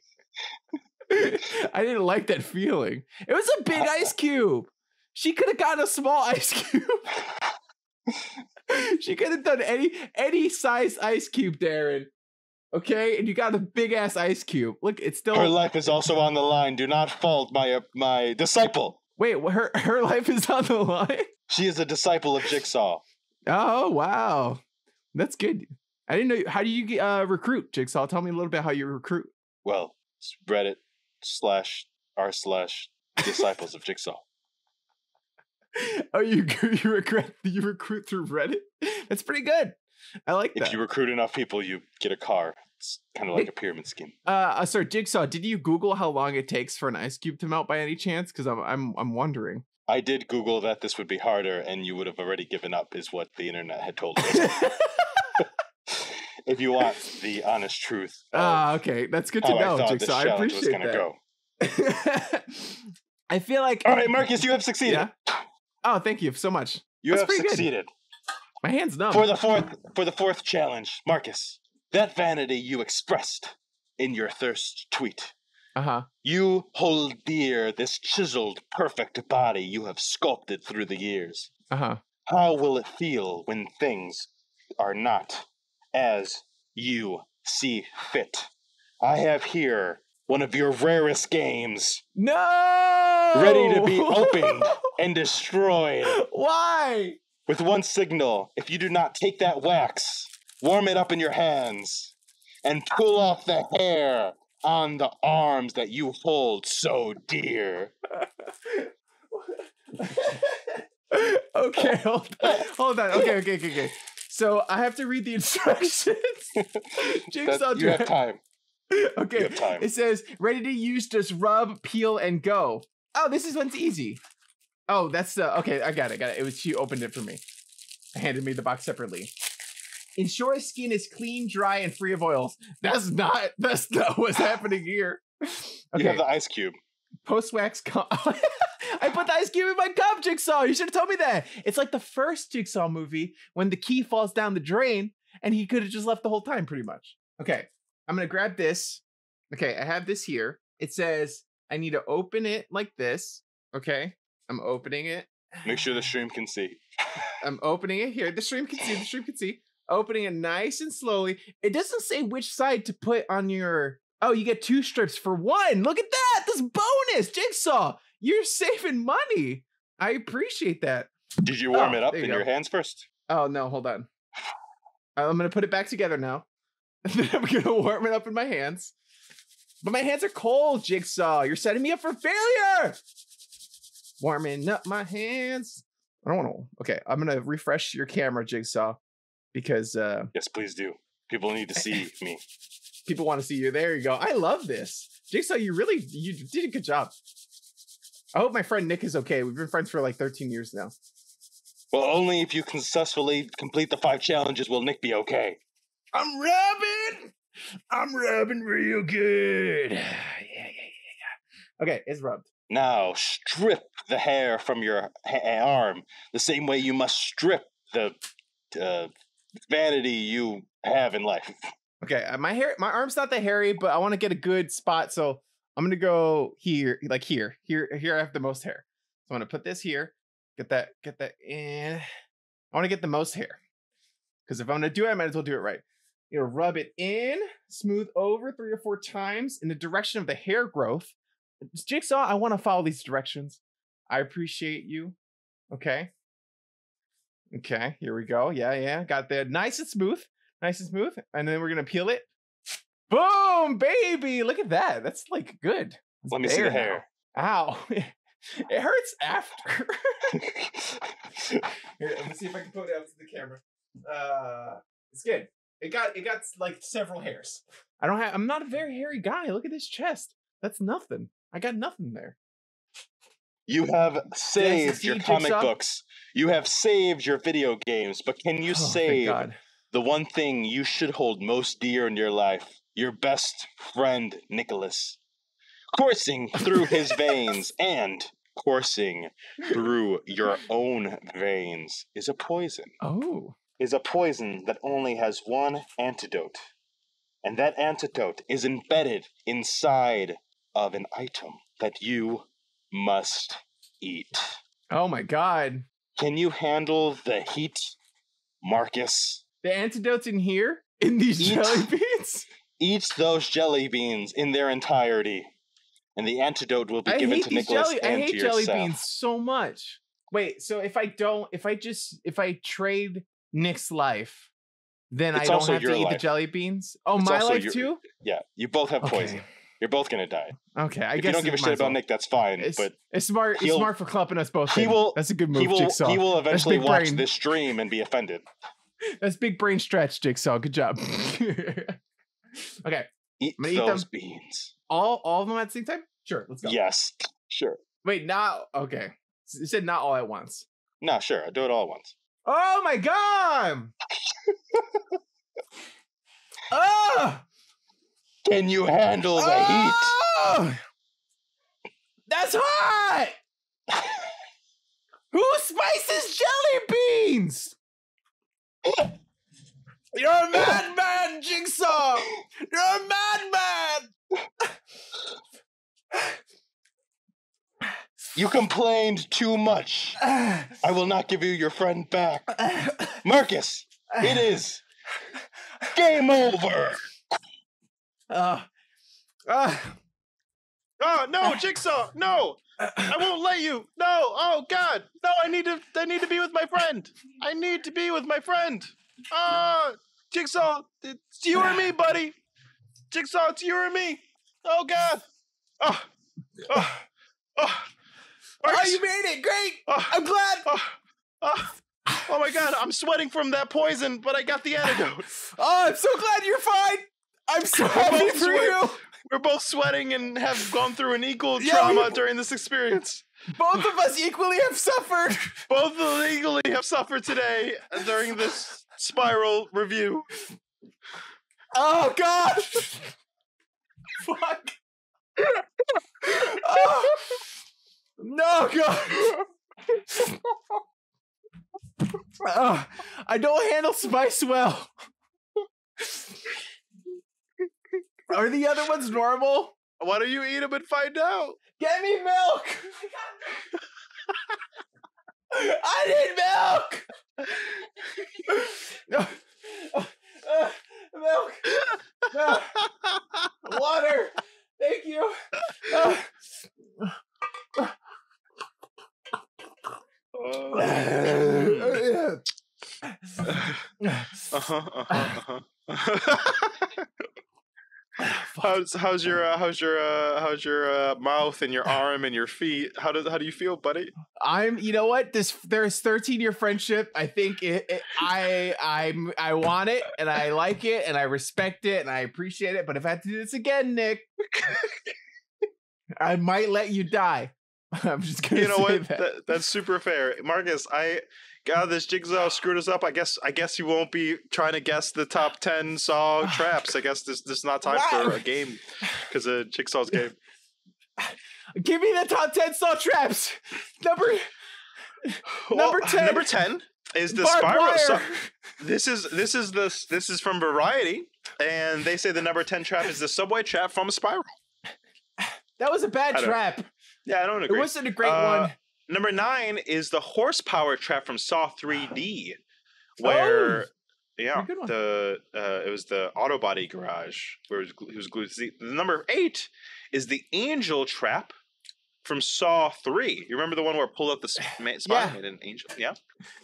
I didn't like that feeling. It was a big ice cube. She could have gotten a small ice cube. She could have done any size ice cube, Darren. Okay, and you got a big ass ice cube. Look, it's still. Her life is also on the line. Do not fault my disciple. Wait, her life is on the line? She is a disciple of Jigsaw. Oh wow, that's good. I didn't know. How do you recruit Jigsaw? Tell me a little bit how you recruit. Well, it's Reddit/r/disciples of Jigsaw. Oh, you recruit through Reddit? That's pretty good. I like that. If you recruit enough people, you get a car. It's kind of like a pyramid scheme. Sir Jigsaw, did you Google how long it takes for an ice cube to melt by any chance? Because I'm wondering. I did Google that this would be harder, and you would have already given up, is what the internet had told us. If you want the honest truth. Okay, that's good to know, Jigsaw. I appreciate that. Go. I feel like. All right, Marcus, you have succeeded. Yeah? Oh, thank you so much. You have succeeded. Good. My hand's numb. For the fourth challenge, Marcus, that vanity you expressed in your thirst tweet. You hold dear this chiseled, perfect body you have sculpted through the years. How will it feel when things are not as you see fit? I have here one of your rarest games. No! Ready to be opened and destroyed. Why? With one signal, if you do not take that wax, warm it up in your hands, and pull off the hair on the arms that you hold so dear. Okay, hold on. Okay. So I have to read the instructions. Jigsaw, you have time. Okay, you have time. It says, ready to use, just rub, peel, and go. Oh, this one's easy. Oh, that's okay, I got it. She opened it for me. Handed me the box separately. Ensure skin is clean, dry, and free of oils. That's not what's happening here. Okay. You have the ice cube. Post-wax I put the ice cube in my cup, Jigsaw. You should have told me that. It's like the first Jigsaw movie when the key falls down the drain and he could have just left the whole time pretty much. Okay, I'm going to grab this. Okay, I have this here. It says I need to open it like this. Okay, I'm opening it. Make sure the stream can see. I'm opening it here. The stream can see. Opening it nice and slowly. It doesn't say which side to put on your... Oh, you get 2 strips for 1. Look at that. This bonus, Jigsaw. You're saving money. I appreciate that. Did you warm it up in your hands first? Oh, no. Hold on. I'm going to put it back together now. And then I'm going to warm it up in my hands. But my hands are cold, Jigsaw. You're setting me up for failure. Warming up my hands. I don't want to... Okay, I'm going to refresh your camera, Jigsaw. Because... Yes, please do. People need to see me. People want to see you. There you go. I love this. Jigsaw, you did a good job. I hope my friend Nick is okay. We've been friends for like 13 years now. Well, only if you can successfully complete the 5 challenges will Nick be okay. I'm rubbing real good. Yeah. Okay, it's rubbed. Now, strip the hair from your arm the same way you must strip the vanity you have in life. Okay, my arm's not that hairy, but I want to get a good spot, so I'm gonna go here, like here. Here I have the most hair. So I'm gonna put this here, get that in. I want to get the most hair, because if I'm gonna do it, I might as well do it right. You know, rub it in, smooth over 3 or 4 times in the direction of the hair growth. Jigsaw, I want to follow these directions. I appreciate you. Okay, here we go. Yeah, got that nice and smooth. And then we're gonna peel it. Boom, baby! Look at that. That's like good. Let me see the hair. Ow. It hurts after. Here, let me see if I can put it out to the camera. It's good. It got like several hairs. I'm not a very hairy guy. Look at this chest. That's nothing. I got nothing there. You have saved your comic books. You have saved your video games, but can you save the one thing you should hold most dear in your life? Your best friend, Nicholas. Coursing through his veins and coursing through your own veins is a poison. Oh. Is a poison that only has one antidote. And that antidote is embedded inside of an item that you must eat. Oh my god. Can you handle the heat, Marcus? The antidote's in here? In these jelly beans? Eat those jelly beans in their entirety. And the antidote will be given to Nicholas and to yourself. I hate jelly beans so much. Wait, so if I trade Nick's life, then I don't have to eat the jelly beans? Oh, it's my life too? Yeah, you both have poison. You're both gonna die. Okay, I guess if you don't give a shit about Nick, that's fine. But it's smart. It's smart for clumping us both. That's a good move, Jigsaw. He will eventually watch this stream and be offended. That's big brain stretch, Jigsaw. Good job. Okay, eat those beans. All of them at the same time? Sure, let's go. Yes, sure. Wait, not okay. You said not all at once. No, sure. I'll do it all at once. Oh my god! Oh! Can you handle the heat? That's hot! Who spices jelly beans? You're a madman, Jigsaw! You're a madman! You complained too much. I will not give you your friend back. Marcus, it is game over. Oh no, Jigsaw! No, I won't let you. No, oh God, no! I need to be with my friend. I need to be with my friend. Jigsaw, it's you or me, buddy. Jigsaw, it's you or me. Oh God. Oh, you made it! Great! I'm glad. Oh my God, I'm sweating from that poison, but I got the antidote. Oh, I'm so glad you're fine. I'm so happy for you. We're both sweating and have gone through an equal trauma during this experience. Both of us equally have suffered. Both of us equally have suffered today during this spiral review. Oh God! Fuck! Oh. No, God! I don't handle spice well. Are the other ones normal? Why don't you eat them and find out? Get me milk! I need milk! Milk! Water! Thank you! How's your mouth and your arm and your feet? How do you feel, buddy? You know what? There's 13-year friendship. I think I want it and I like it and I respect it and I appreciate it. But if I have to do this again, Nick, I might let you die. I'm just gonna. You know say what? That's super fair, Marcus. God, this Jigsaw screwed us up. I guess you won't be trying to guess the top 10 Saw traps. I guess this is not time for a game because of Jigsaw's game. Give me the top 10 Saw traps. Number 10. Number 10 is the spiral. This is from Variety, and they say the number 10 trap is the subway trap from a spiral. That was a bad trap. Yeah, I don't agree. It wasn't a great one. Number 9 is the horsepower trap from Saw 3D, where it was the auto body garage where he was glued. The number 8 is the angel trap from Saw 3. You remember the one where it pulled out the spine and an angel? Yeah.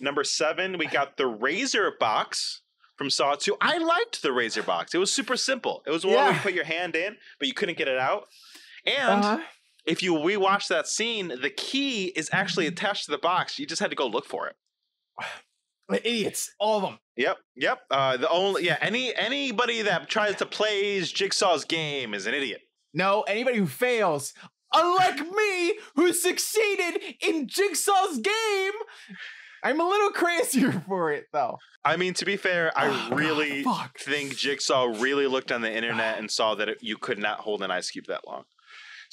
Number 7, we got the razor box from Saw 2. I liked the razor box. It was super simple. It was one where you put your hand in, but you couldn't get it out. And if you rewatch that scene, the key is actually attached to the box. You just had to go look for it. Idiots, all of them. Yep. Anybody that tries to play Jigsaw's game is an idiot. No, anybody who fails, unlike me, who succeeded in Jigsaw's game, I'm a little crazier for it, though. I mean, to be fair, I really think Jigsaw really looked on the internet and saw that you could not hold an ice cube that long.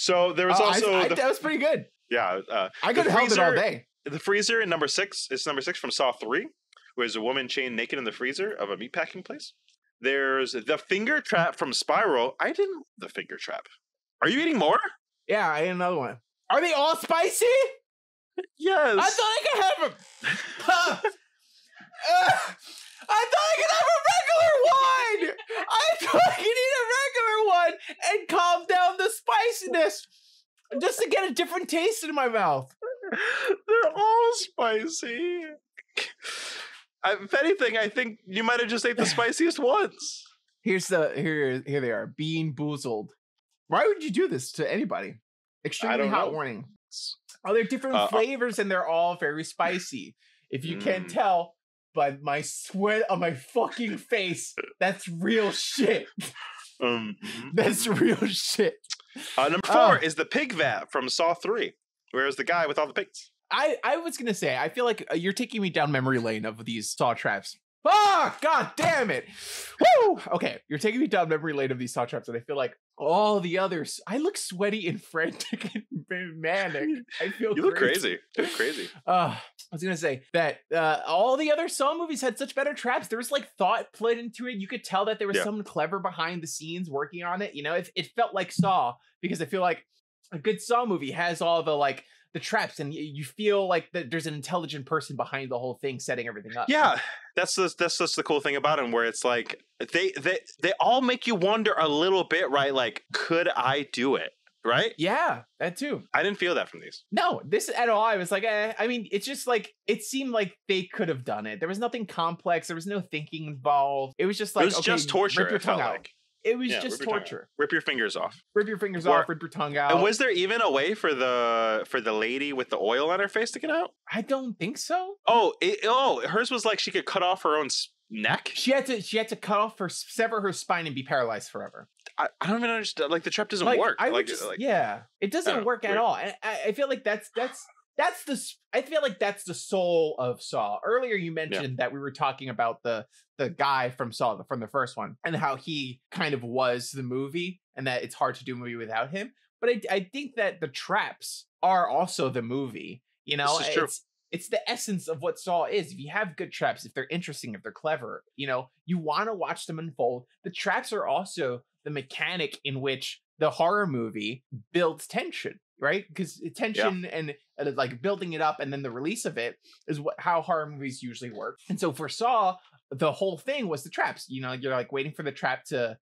So there was also that was pretty good. Yeah, I could have held it all day. The freezer in number 6 is number 6 from Saw 3, where there's a woman chained naked in the freezer of a meatpacking place. There's the finger trap from Spiral. I didn't the finger trap. Are you eating more? Yeah, I ate another one. Are they all spicy? Yes. I thought I could have them. I thought I could have a regular one. I thought I could eat a regular one and calm down the spiciness just to get a different taste in my mouth. They're all spicy. If anything, I think you might have just ate the spiciest ones. Here they are, being boozled. Why would you do this to anybody? Extremely hot warning. Oh, they're different flavors and they're all very spicy. If you can't tell by my sweat on my fucking face, that's real shit. That's real shit. Number 4 is the pig vat from Saw 3. Where's the guy with all the pigs? I was gonna say, I feel like you're taking me down memory lane of these Saw traps. Ah, god damn it! Woo! Okay, you're taking me down memory lane of these Saw traps, and I feel like all the others. I look sweaty and frantic and manic. I feel you look crazy. You look crazy. I was gonna say that all the other Saw movies had such better traps. There was like thought put into it. You could tell that there was someone clever behind the scenes working on it. You know, it felt like Saw because I feel like a good Saw movie has all the traps, and you feel like that there's an intelligent person behind the whole thing setting everything up. Yeah, that's just the cool thing about them, where it's like they all make you wonder a little bit, right? Like, could I do it? Right? Yeah, that too. I didn't feel that from these. No, this at all. I was like, I mean, it's just like it seemed like they could have done it. There was nothing complex. There was no thinking involved. It was just like, it was just torture. Rip your tongue out. Like. It was just torture. Rip your fingers off. Rip your fingers off. Rip your tongue out. And was there even a way for the lady with the oil on her face to get out? I don't think so. Hers was like she could cut off her own neck. She had to cut off sever her spine and be paralyzed forever. I don't even understand. Like the trap doesn't work. It doesn't work at all. And I feel like that's the soul of Saw. Earlier you mentioned that we were talking about the guy from Saw from the first one and how he kind of was the movie and that it's hard to do a movie without him. But I think that the traps are also the movie. You know, it's the essence of what Saw is. If you have good traps, if they're interesting, if they're clever, you know, you want to watch them unfold. The traps are also the mechanic in which the horror movie builds tension. Right? Because tension and like building it up and then the release of it is how horror movies usually work. And so for Saw, the whole thing was the traps. You know, you're like waiting for the trap to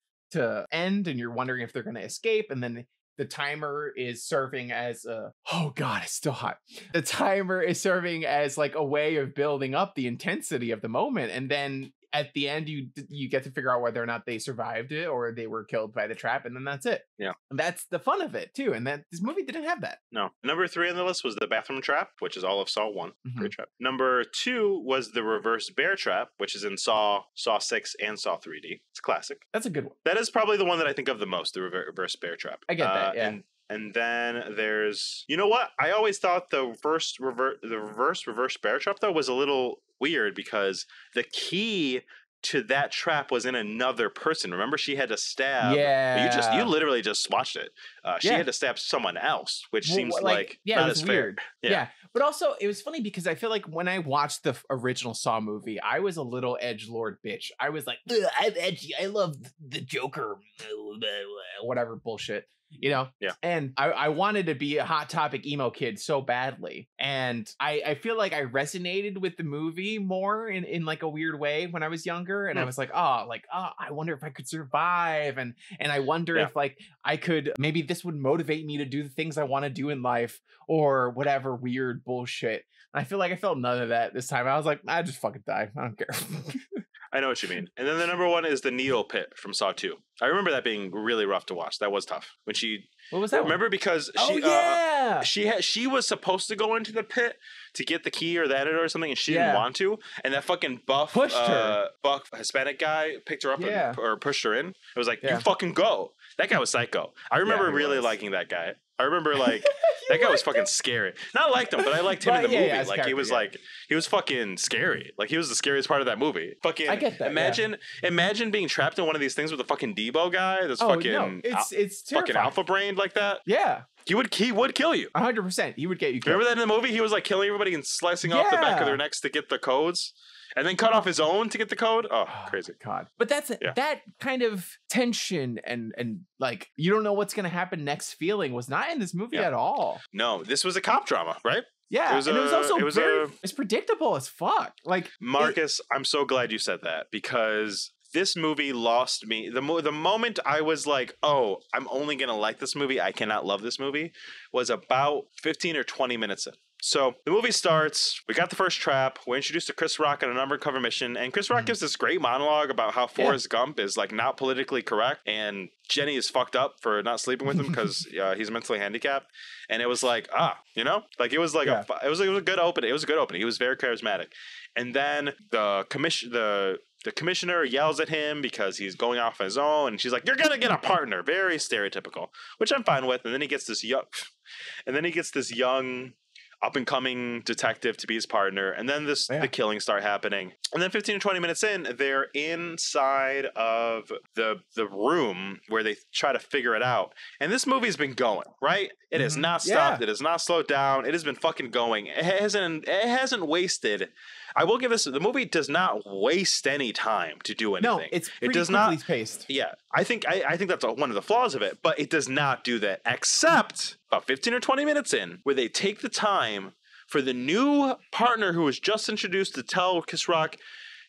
end and you're wondering if they're going to escape. And then the timer is serving as oh God, it's still hot. The timer is serving as like a way of building up the intensity of the moment. And then at the end, you get to figure out whether or not they survived it or they were killed by the trap, and then that's it. Yeah, and that's the fun of it too. And that this movie didn't have that. No. Number 3 on the list was the bathroom trap, which is all of Saw 1. Great trap. Number 2 was the reverse bear trap, which is in Saw 6 and Saw 3D. It's classic. That's a good one. That is probably the one that I think of the most. The reverse bear trap. I get that. Yeah. And then there's, you know what? I always thought the reverse bear trap though was a little weird because the key to that trap was in another person. Remember, she had to stab. Yeah, you literally just watched it. She had to stab someone else, which seems like not as weird. Fair. Yeah, but also it was funny because I feel like when I watched the original Saw movie, I was a little edgelord bitch. I was like, I'm edgy. I love the Joker, whatever bullshit. You know? Yeah. And I wanted to be a Hot Topic emo kid so badly. And I feel like I resonated with the movie more in like a weird way when I was younger. And I was like, I wonder if I could survive. And I wonder if like I could, maybe this would motivate me to do the things I want to do in life or whatever weird bullshit. And I feel like I felt none of that this time. I was like, I just fucking die. I don't care. I know what you mean. And then the number 1 is the needle pit from Saw 2. I remember that being really rough to watch. That was tough. When she What was that? Remember because she was supposed to go into the pit to get the key or the editor or something and she didn't want to, and that fucking buff Hispanic guy picked her up or pushed her in. It was like, you fucking go. That guy was psycho. I remember really liking that guy. I remember like that guy was fucking scary. Not liked him, but I liked him in the movie. Like he was like he was fucking scary. Like he was the scariest part of that movie. Fucking I get that. Imagine being trapped in one of these things with a fucking Debo guy that's it's fucking alpha brained like that. Yeah. He would kill you. 100%. He would get you killed. Remember that in the movie? He was like killing everybody and slicing off the back of their necks to get the codes. And then cut off his own to get the code. Oh, crazy. God. But that kind of tension and like you don't know what's gonna happen next feeling was not in this movie at all. No, this was a cop drama, right? Yeah, and it was also it's predictable as fuck. Like Marcus, I'm so glad you said that because this movie lost me. The moment I was like, oh, I'm only gonna like this movie, I cannot love this movie, was about 15 or 20 minutes in. So the movie starts, we got the first trap, we're introduced to Chris Rock on an undercover mission, and Chris Rock gives this great monologue about how Forrest Gump is like not politically correct, and Jenny is fucked up for not sleeping with him because he's mentally handicapped. And it was like, like it was like it was a good opening. It was a good opening. He was very charismatic. And then the commissioner yells at him because he's going off on his own, and she's like, "You're gonna get a partner." Very stereotypical, which I'm fine with. And then he gets this young up-and-coming detective to be his partner, and then the killings start happening. And then 15 to 20 minutes in, they're inside of the room where they try to figure it out. And this movie's been going, right? It has not stopped. It has not slowed down. It has been fucking going. It hasn't wasted. I will give this. The movie does not waste any time to do anything. No, it's pretty quickly paced. Yeah, I think that's one of the flaws of it. But it does not do that, except about 15 or 20 minutes in, where they take the time for the new partner who was just introduced to tell Chris Rock,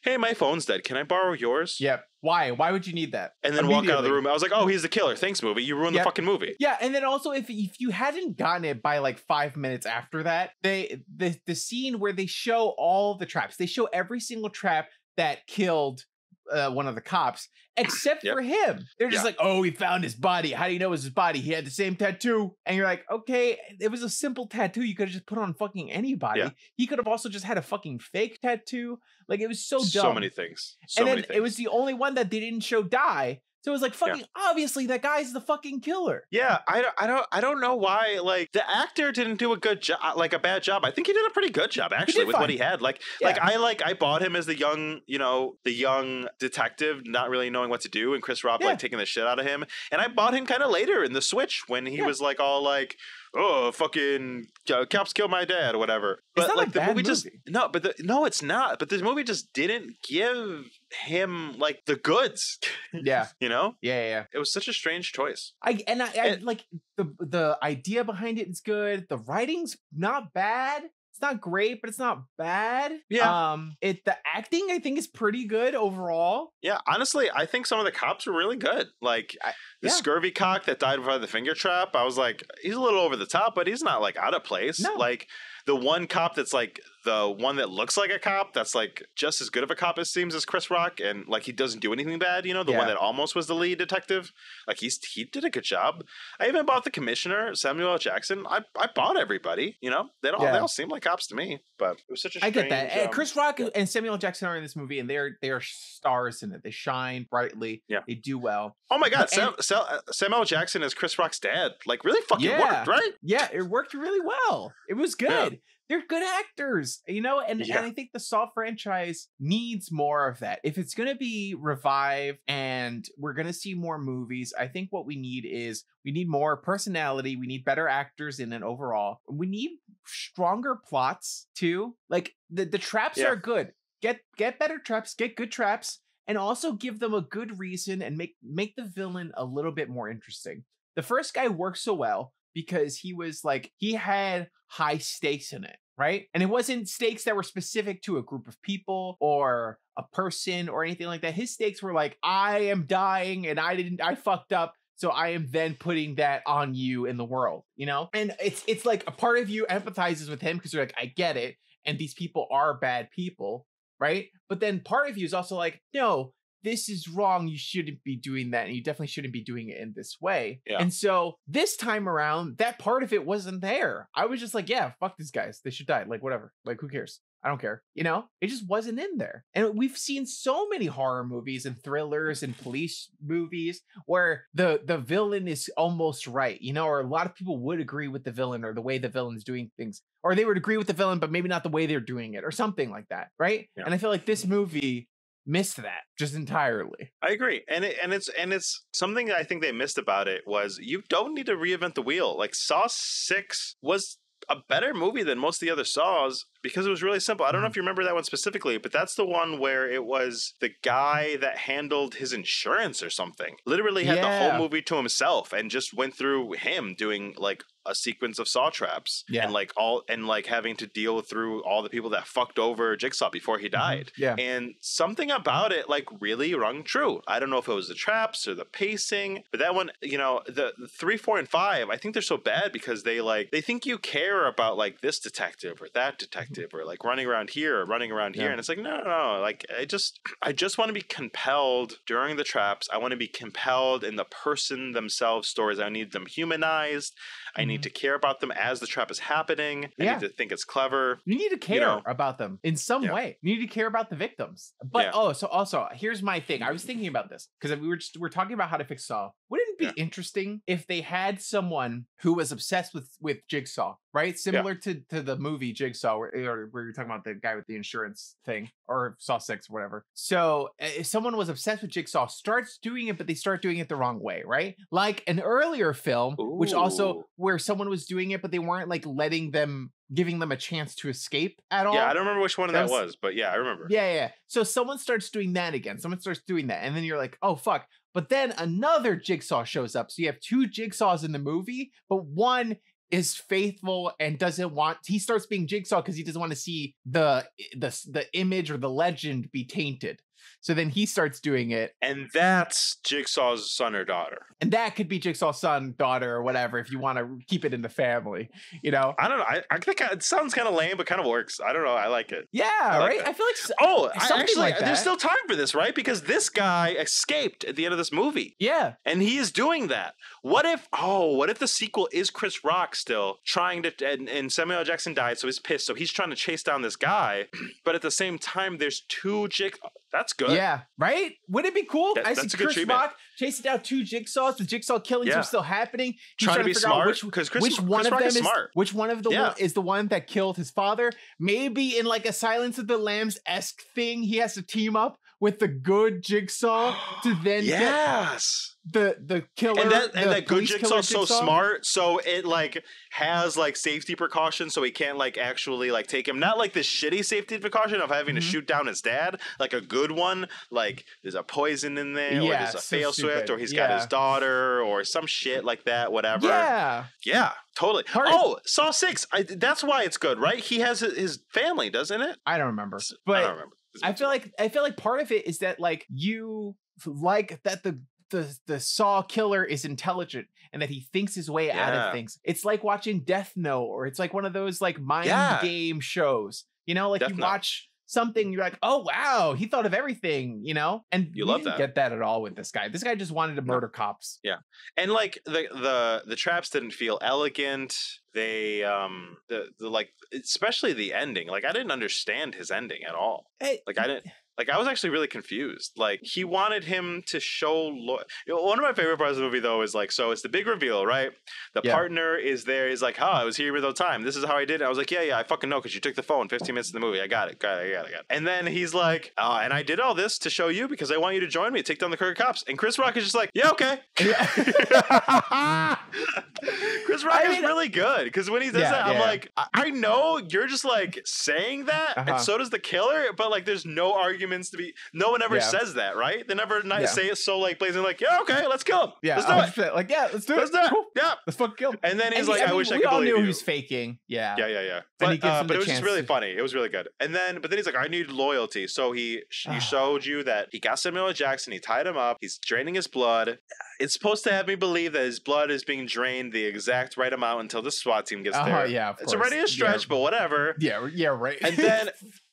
"Hey, my phone's dead. Can I borrow yours?" Yeah. Why? Why would you need that? And then walk out of the room. I was like, "Oh, he's the killer. Thanks, movie. You ruined the fucking movie." Yeah, and then also if you hadn't gotten it by like 5 minutes after that, the scene where they show all the traps, they show every single trap that killed one of the cops, except for him. They're just like, "Oh, we found his body. How do you know it was his body? He had the same tattoo." And you're like, okay, it was a simple tattoo. You could have just put on fucking anybody. Yeah. He could have also just had a fucking fake tattoo. Like, it was so dumb. So many things. It was the only one that they didn't show die. So it was like, fucking obviously that guy's the fucking killer. Yeah, I don't know why, like, the actor didn't do a good job, like a bad job. I think he did a pretty good job actually with what he had. I bought him as the young detective not really knowing what to do, and Chris Rock like taking the shit out of him. And I bought him kind of later in The Switch when he was like all like, "Oh, fucking cops killed my dad," or whatever. But like the movie just no, it's not. But this movie just didn't give him like the goods. Yeah, you know. Yeah. It was such a strange choice. I like the idea behind it is good. The writing's not bad. It's not great, but it's not bad. Yeah. The acting I think is pretty good overall. Yeah, honestly, I think some of the cops were really good. Like the scurvy cock that died by the finger trap. I was like, he's a little over the top, but he's not like out of place. No. Like the one cop that's like the one that looks like a cop that's like just as good of a cop as seems as Chris Rock, and like he doesn't do anything bad, you know, the one that almost was the lead detective, like he did a good job. I even bought the commissioner, Samuel L. Jackson. I bought everybody, you know, they all seem like cops to me, but it was such a strange, I get that. Chris Rock and Samuel L. Jackson are in this movie, and they are stars in it. They shine brightly. Yeah, they do well. Oh my god, Samuel L. Jackson as Chris Rock's dad, like really fucking worked, right? Yeah, it worked really well. It was good. Yeah. They're good actors, you know, and I think the Saw franchise needs more of that. If it's going to be revived and we're going to see more movies, I think what we need more personality. We need better actors in it overall. We need stronger plots too. Like the traps are good. Get better traps, get good traps, and also give them a good reason and make the villain a little bit more interesting. The first guy worked so well because he had high stakes in it, right? And it wasn't stakes that were specific to a group of people or a person or anything like that. His stakes were like, I am dying and I fucked up, so I am then putting that on you in the world, you know? And it's like a part of you empathizes with him because you're like, I get it, and these people are bad people, right? But then part of you is also like, no, this is wrong. You shouldn't be doing that. And you definitely shouldn't be doing it in this way. Yeah. And so this time around, that part of it wasn't there. I was just like, yeah, fuck these guys. They should die. Like, whatever. Like, who cares? I don't care. You know, it just wasn't in there. And we've seen so many horror movies and thrillers and police movies where the villain is almost right, you know, or a lot of people would agree with the villain or the way the villain is doing things, or they would agree with the villain, but maybe not the way they're doing it or something like that. Right. Yeah. And I feel like this movie missed that just entirely. I agree. And it's something that I think they missed about it was you don't need to reinvent the wheel. Like Saw 6 was a better movie than most of the other Saws because it was really simple. I don't know if you remember that one specifically, but that's the one where it was the guy that handled his insurance or something. Literally had the whole movie to himself and just went through him doing like a sequence of saw traps and like having to deal through all the people that fucked over Jigsaw before he died. And something about it like really rung true. I don't know if it was the traps or the pacing, but that one, you know, the 3, 4, and 5, I think they're so bad because they think you care about like this detective or that detective or like running around here or running around here. And it's like, no, like I just want to be compelled during the traps. I want to be compelled in the person themselves stories. I need them humanized. I need to care about them as the trap is happening. I need to think it's clever. You need to care about them in some way. You need to care about the victims. But so also here's my thing. I was thinking about this because we're talking about how to fix Saw. Wouldn't it be interesting if they had someone who was obsessed with Jigsaw, right? Similar to the movie Jigsaw, where you're talking about the guy with the insurance thing, or Saw 6, whatever. So if someone was obsessed with Jigsaw, starts doing it, but they start doing it the wrong way, right? Like an earlier film, which also where someone was doing it, but they weren't like giving them a chance to escape at all. Yeah, I don't remember which one that was, but yeah, I remember. Yeah. So someone starts doing that again. Someone starts doing that. And then you're like, oh, fuck. But then another Jigsaw shows up. So you have 2 Jigsaws in the movie, but one is faithful and he starts being Jigsaw because he doesn't want to see the image or the legend be tainted. So then he starts doing it. And that's Jigsaw's son or daughter. And that could be Jigsaw's son, daughter, or whatever, if you want to keep it in the family, you know? I don't know. I think it sounds kind of lame, but kind of works. I don't know. I like it. Yeah, right? I feel like actually, like there's still time for this, right? Because this guy escaped at the end of this movie. Yeah. And he is doing that. What if the sequel is Chris Rock still trying to, and Samuel L. Jackson died, so he's pissed. So he's trying to chase down this guy. But at the same time, there's 2 That's good. Yeah, right? Wouldn't it be cool? I see Chris Rock chasing down 2 Jigsaws. The Jigsaw killings are still happening. He's trying to be smart which one of them is smart. Which one of the is the one that killed his father? Maybe in like a Silence of the Lambs-esque thing, he has to team up with the good Jigsaw to then get the killer. And that good Jigsaw's so smart, so it like has like safety precautions, so he can't like actually like take him. Not like the shitty safety precaution of having to shoot down his dad, like a good one, like there's a poison in there, or there's a fail swift, or he's got his daughter, or some shit like that, whatever. Yeah, totally. Saw 6. That's why it's good, right? He has his family, doesn't it? I don't remember, but I don't remember. I feel like part of it is that like you like that the Saw killer is intelligent and that he thinks his way out of things. It's like watching Death Note, or it's like one of those like mind game shows. You know, like you watch something, you're like, oh wow, he thought of everything, you know? And you love that. Get that at all with this guy. This guy just wanted to murder cops. Yeah. And like the traps didn't feel elegant. They the like, especially the ending. Like I didn't understand his ending at all. I was actually really confused. Like, he wanted him to show... one of my favorite parts of the movie, though, is like, so it's the big reveal, right? The partner is there. He's like, I was here with no time. This is how I did it. I was like, yeah, I fucking know, because you took the phone 15 minutes in the movie. I got it. And then he's like, and I did all this to show you because I want you to join me, take down the crooked cops. And Chris Rock is just like, yeah, okay. Chris Rock is really good, because when he does that, I'm like, I know you're just like saying that, and so does the killer, but like there's no argument to be. No one ever says that, right? They never say it so like blazing, like, yeah, okay, let's kill him. Yeah, let's do it. Like, yeah, let's do it. Cool. Yeah, let's fucking kill him. And then he's like, I wish I could believe you. We all knew he was faking. Yeah. But it was just really funny. It was really good. But then he's like, I need loyalty. So he showed you that he got Samuel L. Jackson. He tied him up. He's draining his blood. It's supposed to have me believe that his blood is being drained the exact right amount until the SWAT team gets there. Yeah, of course. It's already a stretch, but whatever. Yeah, right. And then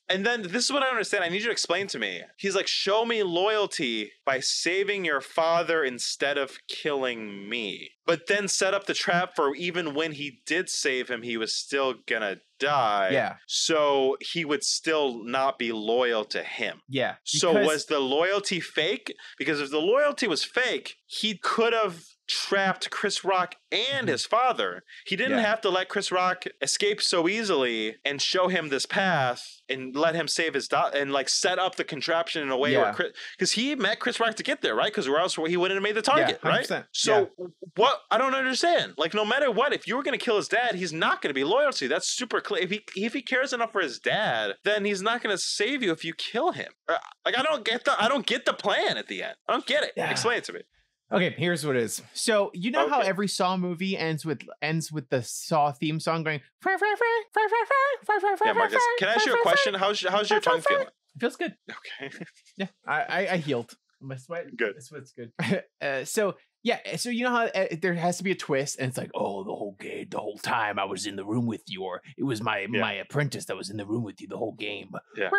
And then this is what I don't understand. I need you to explain to me. He's like, show me loyalty by saving your father instead of killing me. But then set up the trap for even when he did save him, he was still gonna die. Yeah. So he would still not be loyal to him. Yeah. So was the loyalty fake? Because if the loyalty was fake, he could have trapped Chris Rock and his father. He didn't have to let Chris Rock escape so easily and show him this path and let him save his daughter and like set up the contraption in a way where because he met Chris Rock to get there, right? Because or else he wouldn't have made the target, right? So what I don't understand. Like no matter what, if you were going to kill his dad, he's not going to be loyal to you. That's super clear. If he cares enough for his dad, then he's not going to save you if you kill him. Like I don't get the plan at the end. I don't get it. Explain it to me. Okay, here's what it is. So you know how every Saw movie ends with the Saw theme song going. Yeah, Marcus. Can I ask you a question? How's your tongue feeling? It feels good. Okay. Yeah, I healed. My sweat. Good. My sweat's good. So you know how there has to be a twist, and it's like, oh, the whole time I was in the room with you, or it was my apprentice that was in the room with you the whole game. Yeah.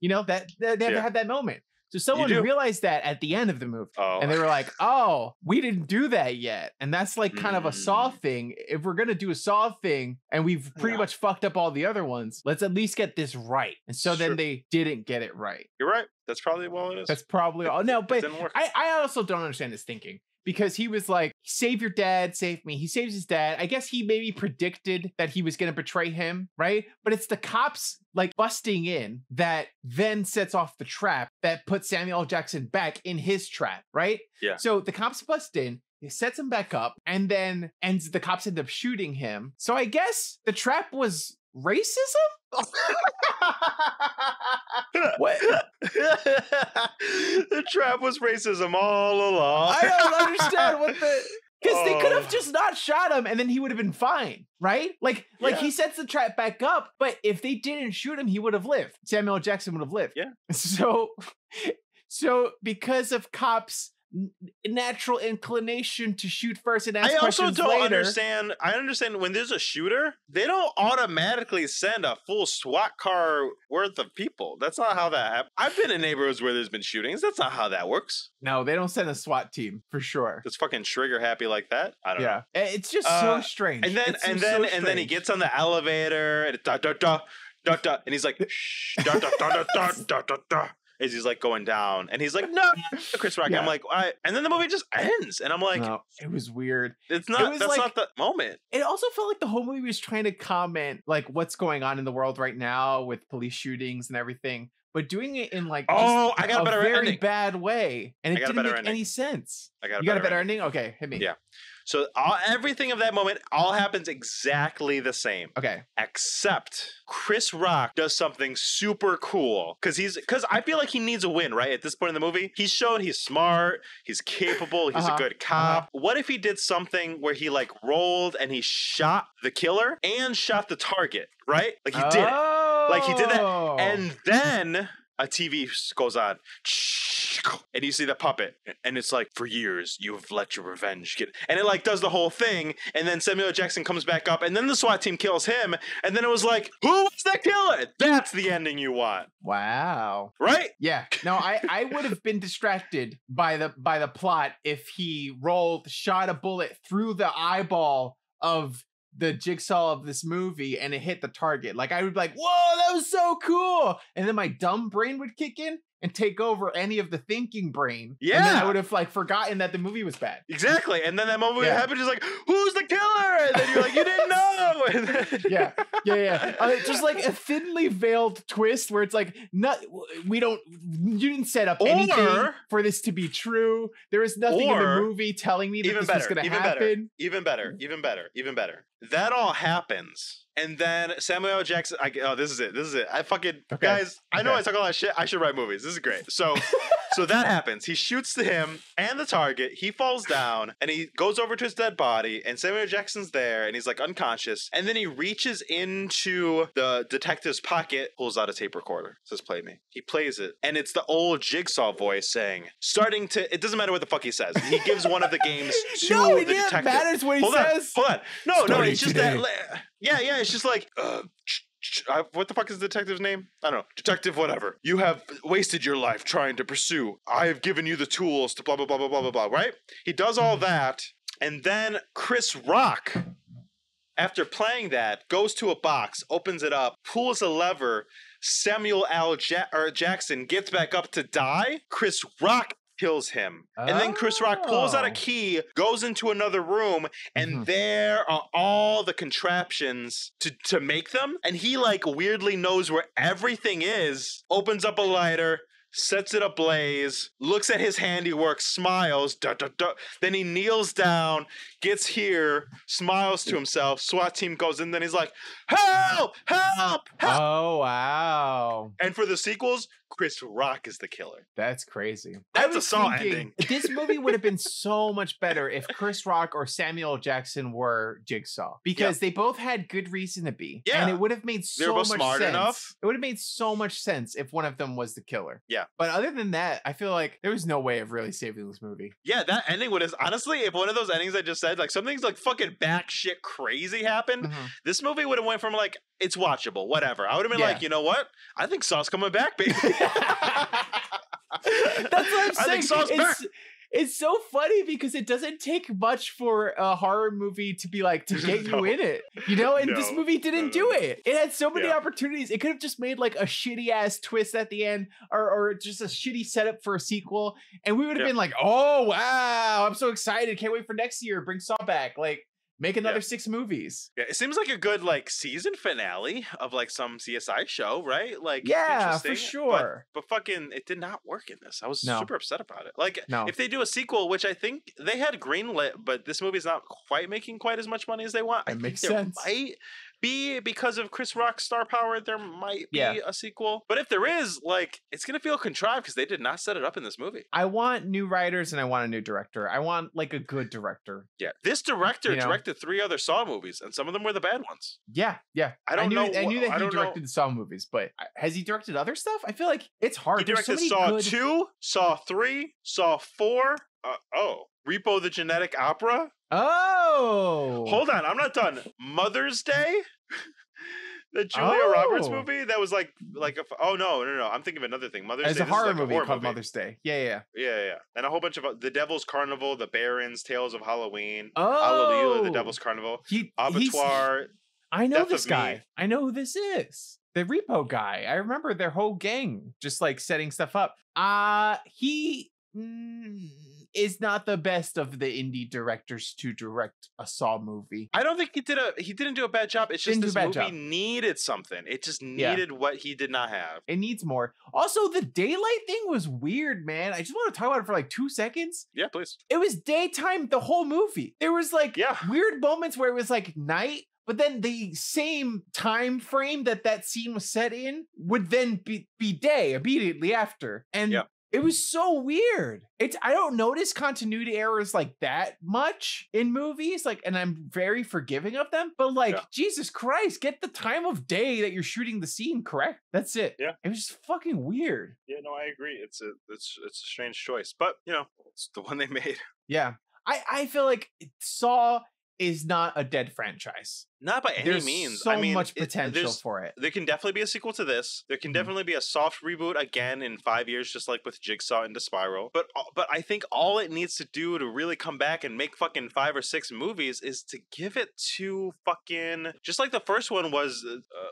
You know that they have to have that moment. So someone realized that at the end of the movie, and they were like, "Oh, we didn't do that yet," and that's like kind of a Saw thing. If we're gonna do a Saw thing, and we've pretty much fucked up all the other ones, let's at least get this right. And so then they didn't get it right. You're right. That's probably what it is. That's probably all. No, but I also don't understand his thinking. Because he was like, save your dad, save me. He saves his dad. I guess he maybe predicted that he was going to betray him, right? But it's the cops like busting in that then sets off the trap that puts Samuel L. Jackson back in his trap, right? Yeah. So the cops bust in, he sets him back up, and then the cops end up shooting him. So I guess the trap was racism? What? The trap was racism all along. I don't understand what the... Because they could have just not shot him and then he would have been fine, right? Like he sets the trap back up, but if they didn't shoot him, he would have lived. Samuel L. Jackson would have lived. Yeah. So because of cops' natural inclination to shoot first and ask questions later. I understand when there's a shooter, they don't automatically send a full SWAT car worth of people. That's not how that happens. I've been in neighborhoods where there's been shootings. That's not how that works. No, they don't send a SWAT team for sure. It's fucking trigger happy like that. I don't know. It's just so strange. And then he gets on the elevator and and he's like shh, as he's like going down, and he's like, "No, Chris Rock." I'm like, "Why?" And then the movie just ends, and I'm like, no, "It was weird." That's not the moment. It also felt like the whole movie was trying to comment like what's going on in the world right now with police shootings and everything, but doing it in like I got a better very ending. bad way, and it didn't make any sense. You got a better ending? Okay, hit me. Yeah. So everything of that moment all happens exactly the same. Okay. Except Chris Rock does something super cool because I feel like he needs a win, right? At this point in the movie, he's shown he's smart, he's capable, he's a good cop. What if he did something where he like rolled and he shot the killer and shot the target, right? Like he did it. Like he did that. And then a TV goes on. And you see the puppet, and it's like, for years, you have let your revenge get... And it like does the whole thing, and then Samuel L. Jackson comes back up, and then the SWAT team kills him, and then it was like, who was the killer? That's the ending you want. Wow. Right? Yeah. No, I would have been distracted by the plot if he shot a bullet through the eyeball of the Jigsaw of this movie and it hit the target. Like I would be like, whoa, that was so cool. And then my dumb brain would kick in and take over any of the thinking brain. Yeah. And then I would have like forgotten that the movie was bad. Exactly. And then that moment happened, just like, who's the killer? And then you're like, you didn't know. And then... Yeah. Just like a thinly veiled twist where it's like, you didn't set up anything for this to be true. There is nothing in the movie telling me that this was going to happen. Even better. That all happens. And then Samuel L. Jackson, this is it. I fucking, guys, I know I talk a lot of shit. I should write movies. This is great. So that happens. He shoots him and the target. He falls down and he goes over to his dead body and Samuel L. Jackson's there and he's like unconscious. And then he reaches into the detective's pocket, pulls out a tape recorder, says, play me. He plays it. And it's the old Jigsaw voice saying, it doesn't matter what the fuck he says. He gives one of the games to the detective. Matters what he says. Hold on. No, it's just that. Yeah, it's just like, what the fuck is the detective's name? I don't know. Detective whatever. You have wasted your life trying to pursue. I have given you the tools to blah, blah, blah, blah, blah, blah, blah, right? He does all that, and then Chris Rock, after playing that, goes to a box, opens it up, pulls a lever, Samuel L. Jackson gets back up to die. Chris Rock kills him. And then Chris Rock pulls out a key, goes into another room, and there are all the contraptions to make them. And he like weirdly knows where everything is, opens up a lighter, sets it ablaze, looks at his handiwork, smiles, then he kneels down, gets here, smiles to himself, SWAT team goes in, then he's like, help, help, help. Oh, wow. And for the sequels, Chris Rock is the killer. That's crazy. That's a Saw ending. This movie would have been so much better if Chris Rock or Samuel Jackson were Jigsaw, because they both had good reason to be. Yeah. And it would have made so much smart sense. enough. It would have made so much sense if one of them was the killer. Yeah. But other than that, I feel like there was no way of really saving this movie. Yeah, that ending would have, honestly, if one of those endings I just said, like something's like fucking batshit crazy happened, this movie would have went from like, it's watchable, whatever. I would have been like, you know what? I think Saw's coming back, baby. That's what I'm saying. I think Saw's back. It's so funny because it doesn't take much for a horror movie to be like, to get you in it, you know? And this movie didn't do it. It had so many opportunities. It could have just made like a shitty ass twist at the end, or just a shitty setup for a sequel. And we would have been like, oh, wow, I'm so excited. Can't wait for next year. Bring Saw back. Like, make another 6 movies. Yeah, it seems like a good like season finale of like some CSI show, right? Like, yeah, for sure. But fucking, it did not work in this. I was super upset about it. Like, No. if they do a sequel, which I think they had greenlit, but this movie's not quite making quite as much money as they want. It makes think there sense. might be, because of Chris Rock's star power, there might be a sequel. But if there is, like, it's gonna feel contrived because they did not set it up in this movie. I want new writers and I want a new director. I want like a good director. Yeah, this director directed 3 other Saw movies, and some of them were the bad ones. Yeah. I knew that he directed the Saw movies, but has he directed other stuff? I feel like it's hard. He directed Saw 2, Saw 3, Saw 4. Repo the Genetic Opera. Oh, hold on, I'm not done. Mother's Day. The Julia Roberts movie that was like no, I'm thinking of another thing. Mother's Day. It's a horror movie called Mother's Day. Yeah. And a whole bunch of The Devil's Carnival, The Barons, Tales of Halloween, Oh, Hallelujah, The Devil's Carnival, Abattoir. I know Death this of guy. Me. I know who this is. The Repo guy. I remember their whole gang just like setting stuff up. He is not the best of the indie directors to direct a Saw movie. I don't think he didn't do a bad job. It's just this movie needed something. It just needed what he did not have. It needs more. Also, the daylight thing was weird, man. I just want to talk about it for like 2 seconds. Yeah, please. It was daytime the whole movie. There was like weird moments where it was like night, but then the same time frame that scene was set in would then be day immediately after. And it was so weird. I don't notice continuity errors like that much in movies, like, and I'm very forgiving of them. But like, Jesus Christ, get the time of day that you're shooting the scene correct. That's it. Yeah, it was just fucking weird. Yeah, no, I agree. It's a strange choice, but you know, it's the one they made. Yeah, I feel like Saw is not a dead franchise. Not by any means. So much potential for it. There can definitely be a sequel to this. There can definitely be a soft reboot again in 5 years, just like with Jigsaw into Spiral. But I think all it needs to do to really come back and make fucking 5 or 6 movies is to give it to fucking, just like the first one was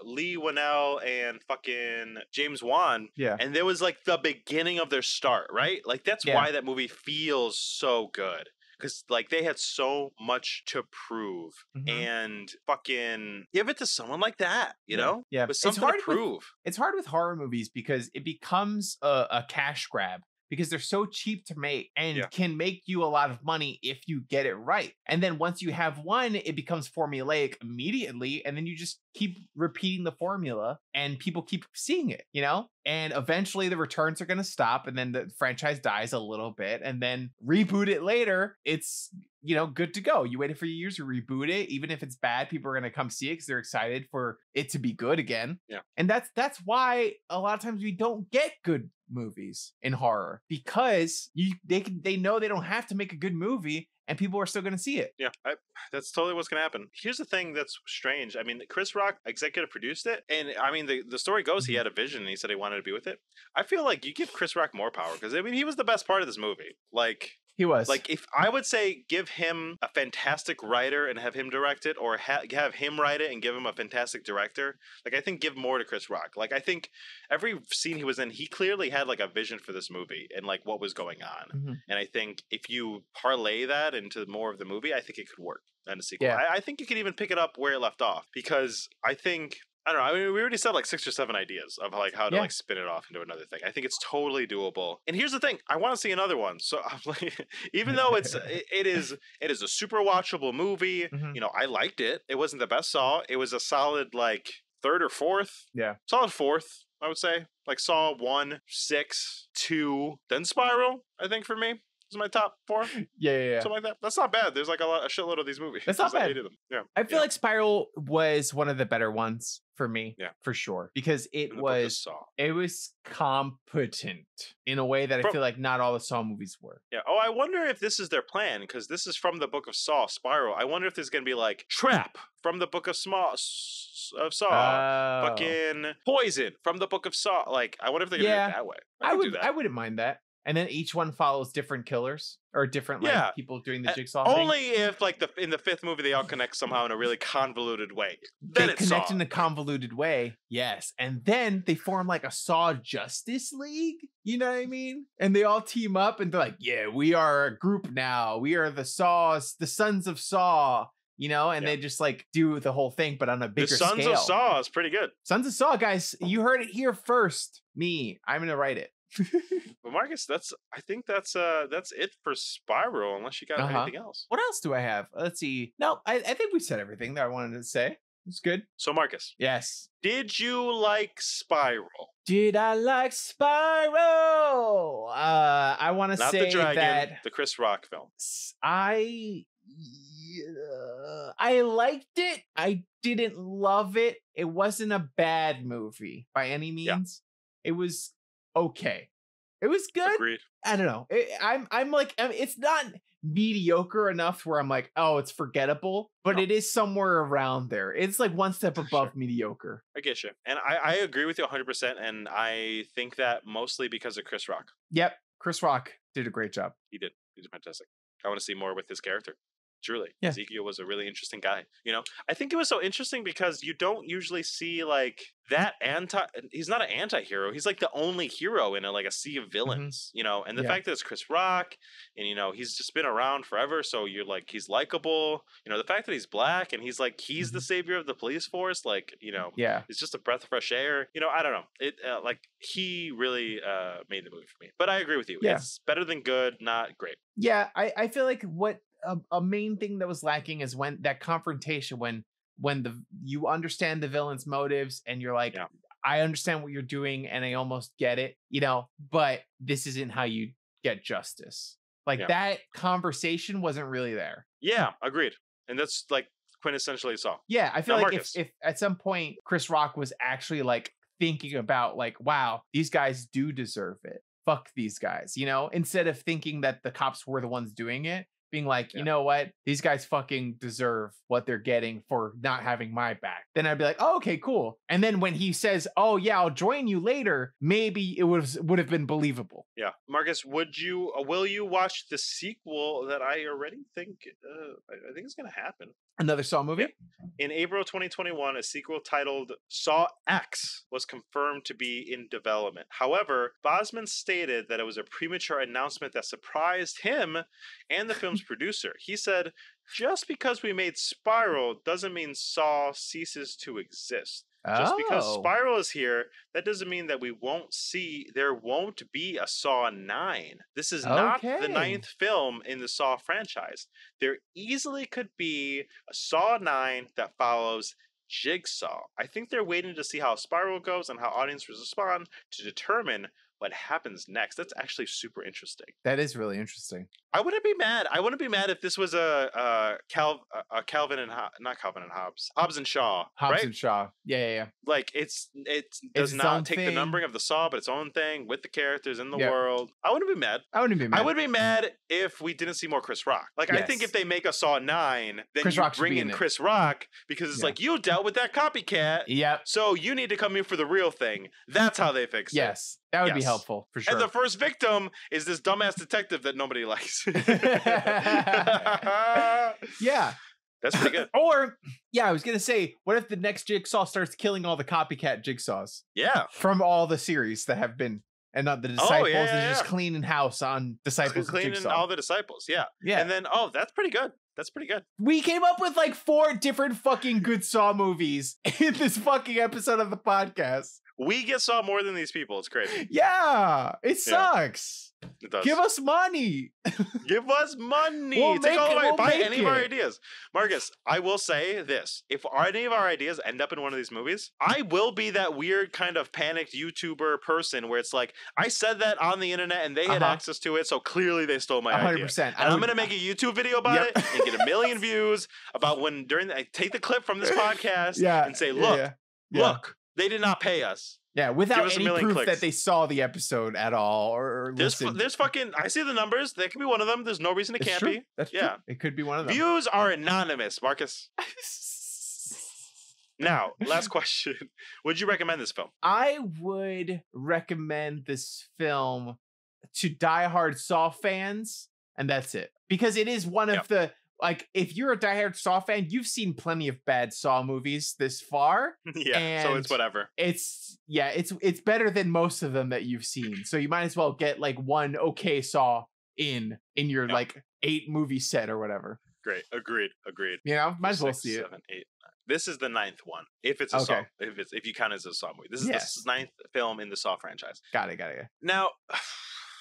Lee Winnell and fucking James Wan. Yeah. And there was like the beginning of their start, right? Like that's why that movie feels so good. Because like they had so much to prove, and fucking give it to someone like that, you know? Yeah, with something to prove. It's hard with horror movies because it becomes a cash grab. Because they're so cheap to make and can make you a lot of money if you get it right. And then once you have one, it becomes formulaic immediately. And then you just keep repeating the formula and people keep seeing it, you know? And eventually the returns are going to stop and then the franchise dies a little bit and then reboot it later. It's, you know, good to go. You waited for years to reboot it. Even if it's bad, people are going to come see it because they're excited for it to be good again. Yeah. And that's why a lot of times we don't get good movies in horror because they know they don't have to make a good movie and people are still going to see it. Yeah, that's totally what's going to happen. Here's the thing that's strange. I mean, Chris Rock executive produced it. And I mean, the story goes he had a vision and he said he wanted to be with it. I feel like you give Chris Rock more power because, I mean, he was the best part of this movie. Like... He was. Like, if I would say give him a fantastic writer and have him direct it, or have him write it and give him a fantastic director, like, I think give more to Chris Rock. Like, I think every scene he was in, he clearly had, like, a vision for this movie and, like, what was going on. And I think if you parlay that into more of the movie, I think it could work in a sequel. Yeah. I think you could even pick it up where it left off because I think... I don't know. I mean, we already said like 6 or 7 ideas of like how to like spin it off into another thing. I think it's totally doable. And here's the thing: I want to see another one. So I'm like, even though it is a super watchable movie, you know, I liked it. It wasn't the best Saw. It was a solid like 3rd or 4th. Yeah, solid 4th. I would say like Saw 1, 6, 2, then Spiral. I think for me. This is my top 4. Yeah. Something like that. That's not bad. There's like a shitload of these movies. That's not bad. 8 of them. Yeah. I feel like Spiral was one of the better ones for me. Yeah. For sure. Because it The was Saw. it was competent in a way that I feel like not all the Saw movies were. Yeah. Oh, I wonder if this is their plan because this is from the Book of Saw, Spiral. I wonder if there's gonna be like Trap from the Book of Saw, fucking Poison from the Book of Saw. Like, I wonder if they're gonna do it that way. I wouldn't mind that. And then each one follows different killers or different like people doing the Jigsaw thing. Only if like in the 5th movie they all connect somehow in a really convoluted way. Then they connect in a convoluted way, yes. And then they form like a Saw Justice League. You know what I mean? And they all team up and they're like, yeah, we are a group now. We are the Saws, the Sons of Saw. You know, and they just like do the whole thing, but on a bigger scale. The Sons of Saw is pretty good. Sons of Saw, guys, you heard it here first. I'm gonna write it. But Marcus, I think that's it for Spiral, unless you got anything else. What else do I have? Let's see. No, I think we said everything that I wanted to say. It's good. So Marcus. Yes. Did you like Spiral? Did I like Spiral? I want to say not the dragon, that the Chris Rock film. I liked it. I didn't love it. It wasn't a bad movie by any means. It was okay. It was good. Agreed. I don't know. I'm like, it's not mediocre enough where I'm like, oh, it's forgettable, but it is somewhere around there. It's like one step above mediocre. I get you. And I agree with you 100%. And I think that mostly because of Chris Rock. Yep. Chris Rock did a great job. He did. He did fantastic. I want to see more with his character. Truly. Yeah. Ezekiel was a really interesting guy. You know, I think it was so interesting because you don't usually see like that he's not an anti-hero. He's like the only hero in a sea of villains, you know, and the fact that it's Chris Rock and, you know, he's just been around forever. So you're like, he's likable, you know, the fact that he's black and he's like, he's the savior of the police force. Like, you know, it's just a breath of fresh air. You know, I don't know. It like he really made the movie for me, but I agree with you. Yeah. It's better than good, not great. Yeah. I feel like what a main thing that was lacking is when that confrontation, when you understand the villain's motives and you're like, I understand what you're doing and I almost get it, you know, but this isn't how you get justice. Like that conversation wasn't really there. Yeah, agreed. And that's like quintessentially Saw. Yeah, I feel now, like Marcus, if at some point Chris Rock was actually like thinking about like, wow, these guys do deserve it. Fuck these guys, you know, instead of thinking that the cops were the ones doing it. Being like, you know what? These guys fucking deserve what they're getting for not having my back. Then I'd be like, oh, okay, cool. And then when he says, oh, yeah, I'll join you later, maybe it would have been believable. Yeah. Marcus, will you watch the sequel that I already think, I think it's going to happen? Another Saw movie? Yep. In April 2021, a sequel titled Saw X was confirmed to be in development. However, Bosman stated that it was a premature announcement that surprised him and the film's producer. He said, just because we made Spiral doesn't mean Saw ceases to exist. Just because Spiral is here, that doesn't mean that there won't be a Saw 9. This is not the 9th film in the Saw franchise. There easily could be a Saw 9 that follows Jigsaw. I think they're waiting to see how Spiral goes and how audiences respond to determine what happens next. That's actually super interesting. That is really interesting. I wouldn't be mad. I wouldn't be mad if this was a Calvin and not Calvin and Hobbs and Shaw, Hobbs right? and Shaw. Yeah. Like it does its not own take thing. the numbering of the Saw, but its own thing with the characters in the Yep. world. I wouldn't be mad. I wouldn't be mad. I would be mad if we didn't see more Chris Rock. Like I think Yes. if they make a Saw 9, then Chris you Rock should bring be in in it. Chris Rock because it's Yeah. like you dealt with that copycat. Yep. So you need to come in for the real thing. That's how they fix it. Yes. That would be Yes. helpful for sure. And the first victim is this dumbass detective that nobody likes. Yeah. That's pretty good. Or, yeah, I was going to say, what if the next Jigsaw starts killing all the copycat Jigsaws Yeah. from all the series that have been, and not the Disciples is just yeah. cleaning house on Disciples of Cleaning Jigsaw. all the disciples. Yeah. Yeah. And then, that's pretty good. That's pretty good. We came up with like 4 different fucking good Saw movies in this fucking episode of the podcast. We get Saw more than these people. It's crazy. Yeah, it sucks. It does. Give us money. Give us money. We'll Take make all it, of our, we'll buy make any of our it. ideas. Marcus, I will say this. If any of our ideas end up in one of these movies, I will be that weird kind of panicked YouTuber person where it's like, I said that on the internet and they had access to it, so clearly they stole my idea. 100%. And I'm going to make a YouTube video about it and get 1 million views about when I take the clip from this podcast and say, look, they did not pay us. Yeah, Give without us 1 any million proof clicks. that they saw the episode at all or There's listened. fucking, I see the numbers. That could be one of them. There's no reason it It's can't true. be. That's true. Yeah. It could be one of them. Views are anonymous, Marcus. Now, last question. Would you recommend this film? I would recommend this film to diehard Saw fans, and that's it. Because it is one of the, like, if you're a diehard Saw fan, you've seen plenty of bad Saw movies this far. Yeah, so it's whatever. It's better than most of them that you've seen. So you might as well get like one okay Saw in your like 8 movie set or whatever. Great. Agreed. You know, might as well 6, see 7, 8, 9. This is the 9th one. If it's a Saw, if you count it as a Saw movie. This is the 9th film in the Saw franchise. Got it. Now,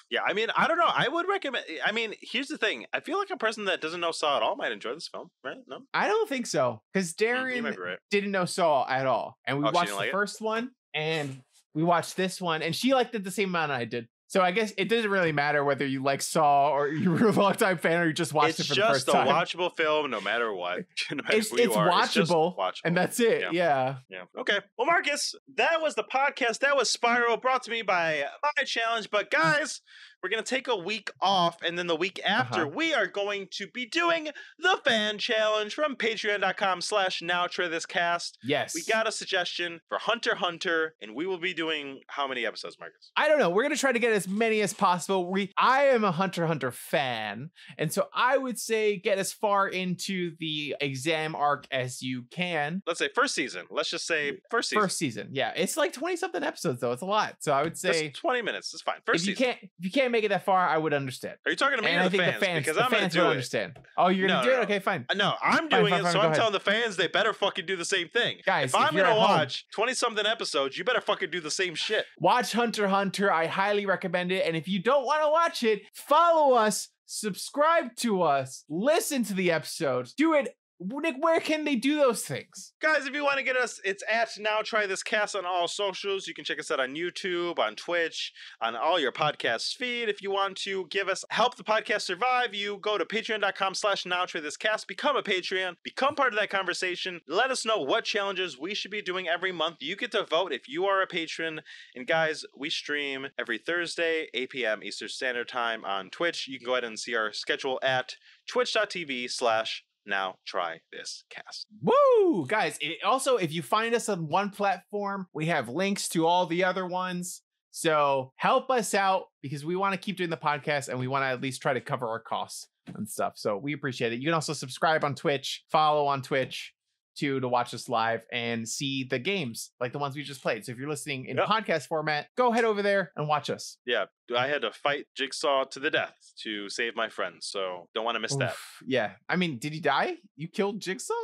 yeah, I mean, I don't know. I would recommend. I mean, here's the thing. I feel like a person that doesn't know Saw at all might enjoy this film, right? No, I don't think so, because Darren didn't know Saw at all, and we watched the first one, and we watched this one, and she liked it the same amount I did. So I guess it doesn't really matter whether you like Saw or you were a longtime fan or you just watched it for the first time. It's just a watchable film, no matter what. No matter it's who you are. watchable, and that's it. Yeah. Okay. Well, Marcus, that was the podcast. That was Spiral, brought to me by My Challenge. But guys, we're going to take a week off, and then the week after, we are going to be doing the Fan Challenge from patreon.com/nowtrythiscast. Yes. We got a suggestion for Hunter x Hunter, and we will be doing how many episodes, Marcus? I don't know. We're going to try to get as many as possible. I am a Hunter x Hunter fan, and so I would say get as far into the exam arc as you can. Let's say first season. Let's just say first season. First season, yeah. It's like 20-something episodes, though. It's a lot. So I would say... That's 20 minutes. It's fine. First season. If you can't make it that far, I would understand. Are you talking to me and or I the think fans? Because the I'm going fans to do will it. understand. Oh, you're going to do it? Okay, fine. No, I'm doing it, so I'm ahead. telling the fans they better fucking do the same thing. Guys, if I'm you're going to at home, watch 20-something episodes, you better fucking do the same shit. Watch Hunter x Hunter. I highly recommend it. And if you don't want to watch it, follow us, subscribe to us, listen to the episodes, do it. Nick, where can they do those things? Guys, if you want to get us, it's at Now Try This Cast on all socials. You can check us out on YouTube, on Twitch, on all your podcast feed. If you want to help the podcast survive, you go to patreon.com/nowtrythiscast, become a Patreon, become part of that conversation. Let us know what challenges we should be doing every month. You get to vote if you are a patron. And guys, we stream every Thursday, 8 p.m. Eastern Standard Time on Twitch. You can go ahead and see our schedule at twitch.tv/Now Try This Cast. Woo! Guys, also, if you find us on one platform, we have links to all the other ones. So help us out because we want to keep doing the podcast and we want to at least try to cover our costs and stuff. So we appreciate it. You can also subscribe on Twitch, follow on Twitch to watch us live and see the games like the ones we just played. So if you're listening in podcast format, go head over there and watch us. Yeah, I had to fight Jigsaw to the death to save my friends, so don't want to miss that. Yeah, I mean, did he die? You killed Jigsaw?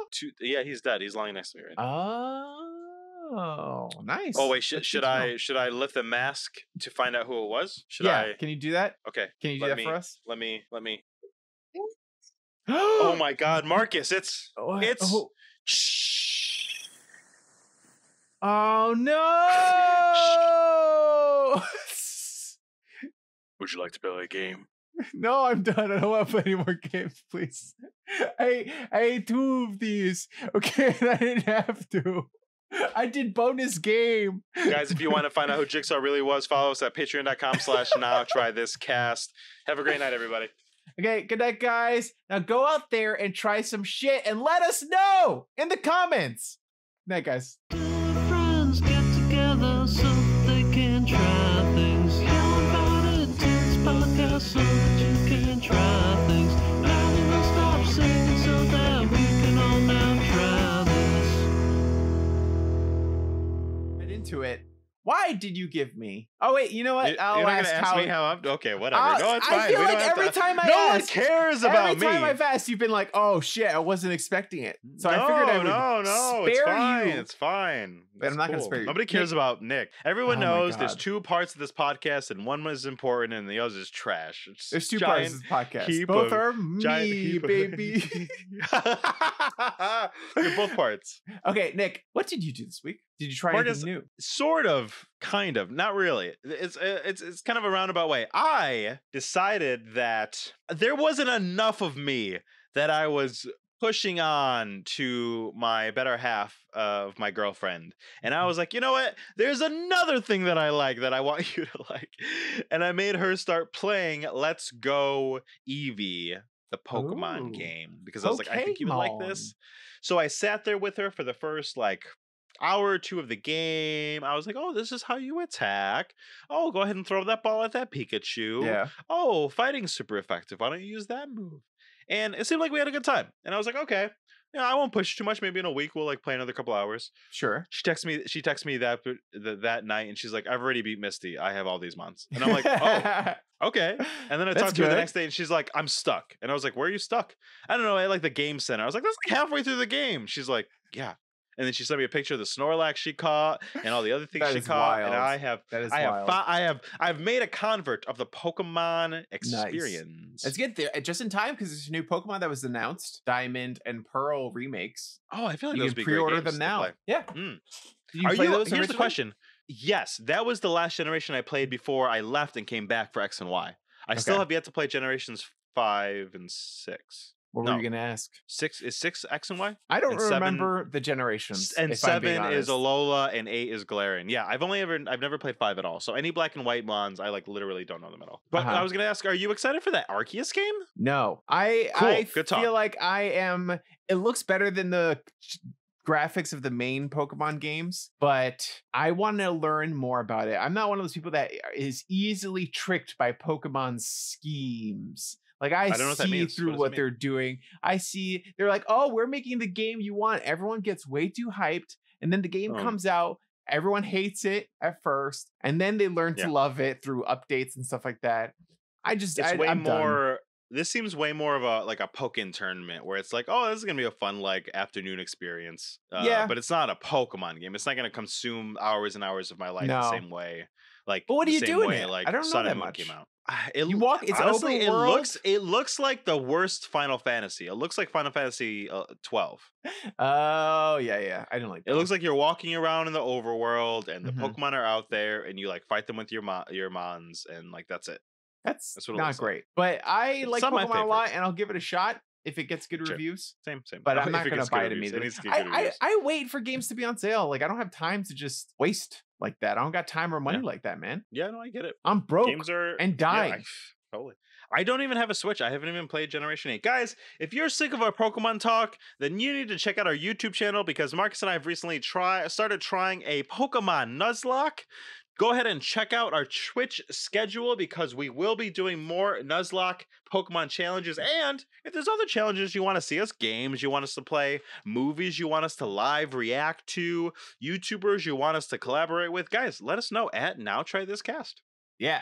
Yeah, he's dead. He's lying next to me right now. Oh, nice. Oh wait, should I lift the mask to find out who it was? Should I? Can you do that? Okay. Can you do that for us? Let me. Oh my God, Marcus! It's. Shh. Oh no! Would you like to play a game? No, I'm done. I don't want to play any more games, please. I ate 2 of these. Okay, and I didn't have to. I did bonus game. Guys, if you want to find out who Jigsaw really was, follow us at patreon.com/nowtrythiscast. Have a great night, everybody. Okay, good night, guys. Now go out there and try some shit and let us know in the comments. Good night, guys. Friends get together so they can try things. Yell about it, it's podcast so that you can try things. Now we will stop singing so that we can all now try this. Right into it. Why did you give me? Oh wait, you know what? You're not gonna ask me how I'm. Okay, whatever. No, it's fine. I feel We like don't have every to- time I no ask, one cares about every time me. I've asked, you've been like, "Oh shit, I wasn't expecting it." So no, I figured I would no, it's spare fine. you. It's fine. But I'm not gonna spare you. Nobody cares about Nick. Everyone Oh my knows there's God. 2 parts of this podcast, and one is important, and the other is trash. It's There's 2 giant parts of this podcast. heap Both of- are giant me, heap of- baby. They're both parts. Okay, Nick, what did you do this week? Did you try Marcus, anything new? Sort of, kind of, not really. It's kind of a roundabout way. I decided that there wasn't enough of me that I was pushing on to my better half of my girlfriend. And I was like, you know what? There's another thing that I like that I want you to like. And I made her start playing Let's Go Eevee, the Pokemon Ooh. game, because I was like, I think you would like this. So I sat there with her for the first like hour or 2 of the game. I was like, oh, this is how you attack. Oh, go ahead and throw that ball at that Pikachu. Yeah. Oh, fighting's super effective. Why don't you use that move? And it seemed like we had a good time. And I was like, okay, yeah, I won't push too much. Maybe in a week we'll like play another couple hours. Sure. She texts me that night, and she's like, I've already beat Misty. I have all these months. And I'm like, oh, okay. And then I That's talked to her the good. next day, and she's like, I'm stuck. And I was like, where are you stuck? I don't know. At like the game center. I was like, that's like halfway through the game. She's like, yeah. And then she sent me a picture of the Snorlax she caught and all the other things That she is caught. wild. And That is I wild. I've made a convert of the Pokemon experience. Let's get there just in time because there's a new Pokemon that was announced, Diamond and Pearl remakes. Oh, I feel like You those can would be great pre-order games them to now. play. Yeah. Mm. Did you play those Here's the originally? question. Yes, that was the last generation I played before I left and came back for X and Y. I still Okay. have yet to play generations 5 and 6. What No. were you gonna ask? 6 is 6 X and Y? I don't And 7 remember the generations. And if I'm being 7 is honest. Alola and 8 is Galarian. Yeah, I've never played 5 at all. So any black and white mons, I like literally don't know them at all. But Uh-huh. I was gonna ask, are you excited for that Arceus game? No, Cool, I good talk. feel like I am. It looks better than the graphics of the main Pokemon games, but I want to learn more about it. I'm not one of those people that is easily tricked by Pokemon schemes. Like I don't know what that see means. through What does what it mean? they're doing. I see they're like, oh, we're making the game you want. Everyone gets way too hyped, and then the game comes out. Everyone hates it at first, and then they learn Yeah. to love it through updates and stuff like that. It's way I'm done. more. This seems way more of a like a Pokken tournament where it's like, oh, this is gonna be a fun like afternoon experience. Yeah. But it's not a Pokemon game. It's not gonna consume hours and hours of my life the No. same way. Like, But what do the you same do in way, it? Like I don't know Sun that and Moon much. came out. You walk. It's honestly, open it world. looks like the worst Final Fantasy. It looks like Final Fantasy 12. Oh yeah. I don't like that. It looks like you're walking around in the overworld, and the Mhm. Pokemon are out there, and you like fight them with your mons, and like that's it. that's That's what it not looks like. great. But I It's like not my Pokemon a lot, favorites. and I'll give it a shot if it gets good Sure. reviews. Same. But I'm If not it gonna gets good buy it reviews. immediately. needs to get good reviews. I wait for games to be on sale. Like I don't have time to just waste like that. I don't got time or money Yeah. like that, man. Yeah, no, I get it. I'm broke Games are and dying. Totally. I don't even have a Switch. I haven't even played Generation 8. Guys, if you're sick of our Pokemon talk, then you need to check out our YouTube channel because Marcus and I have recently started trying a Pokemon Nuzlocke. Go ahead and check out our Twitch schedule because we will be doing more Nuzlocke Pokemon challenges. And if there's other challenges you want to see us, games you want us to play, movies you want us to live react to, YouTubers you want us to collaborate with, guys, let us know at Now Try This Cast. Yeah.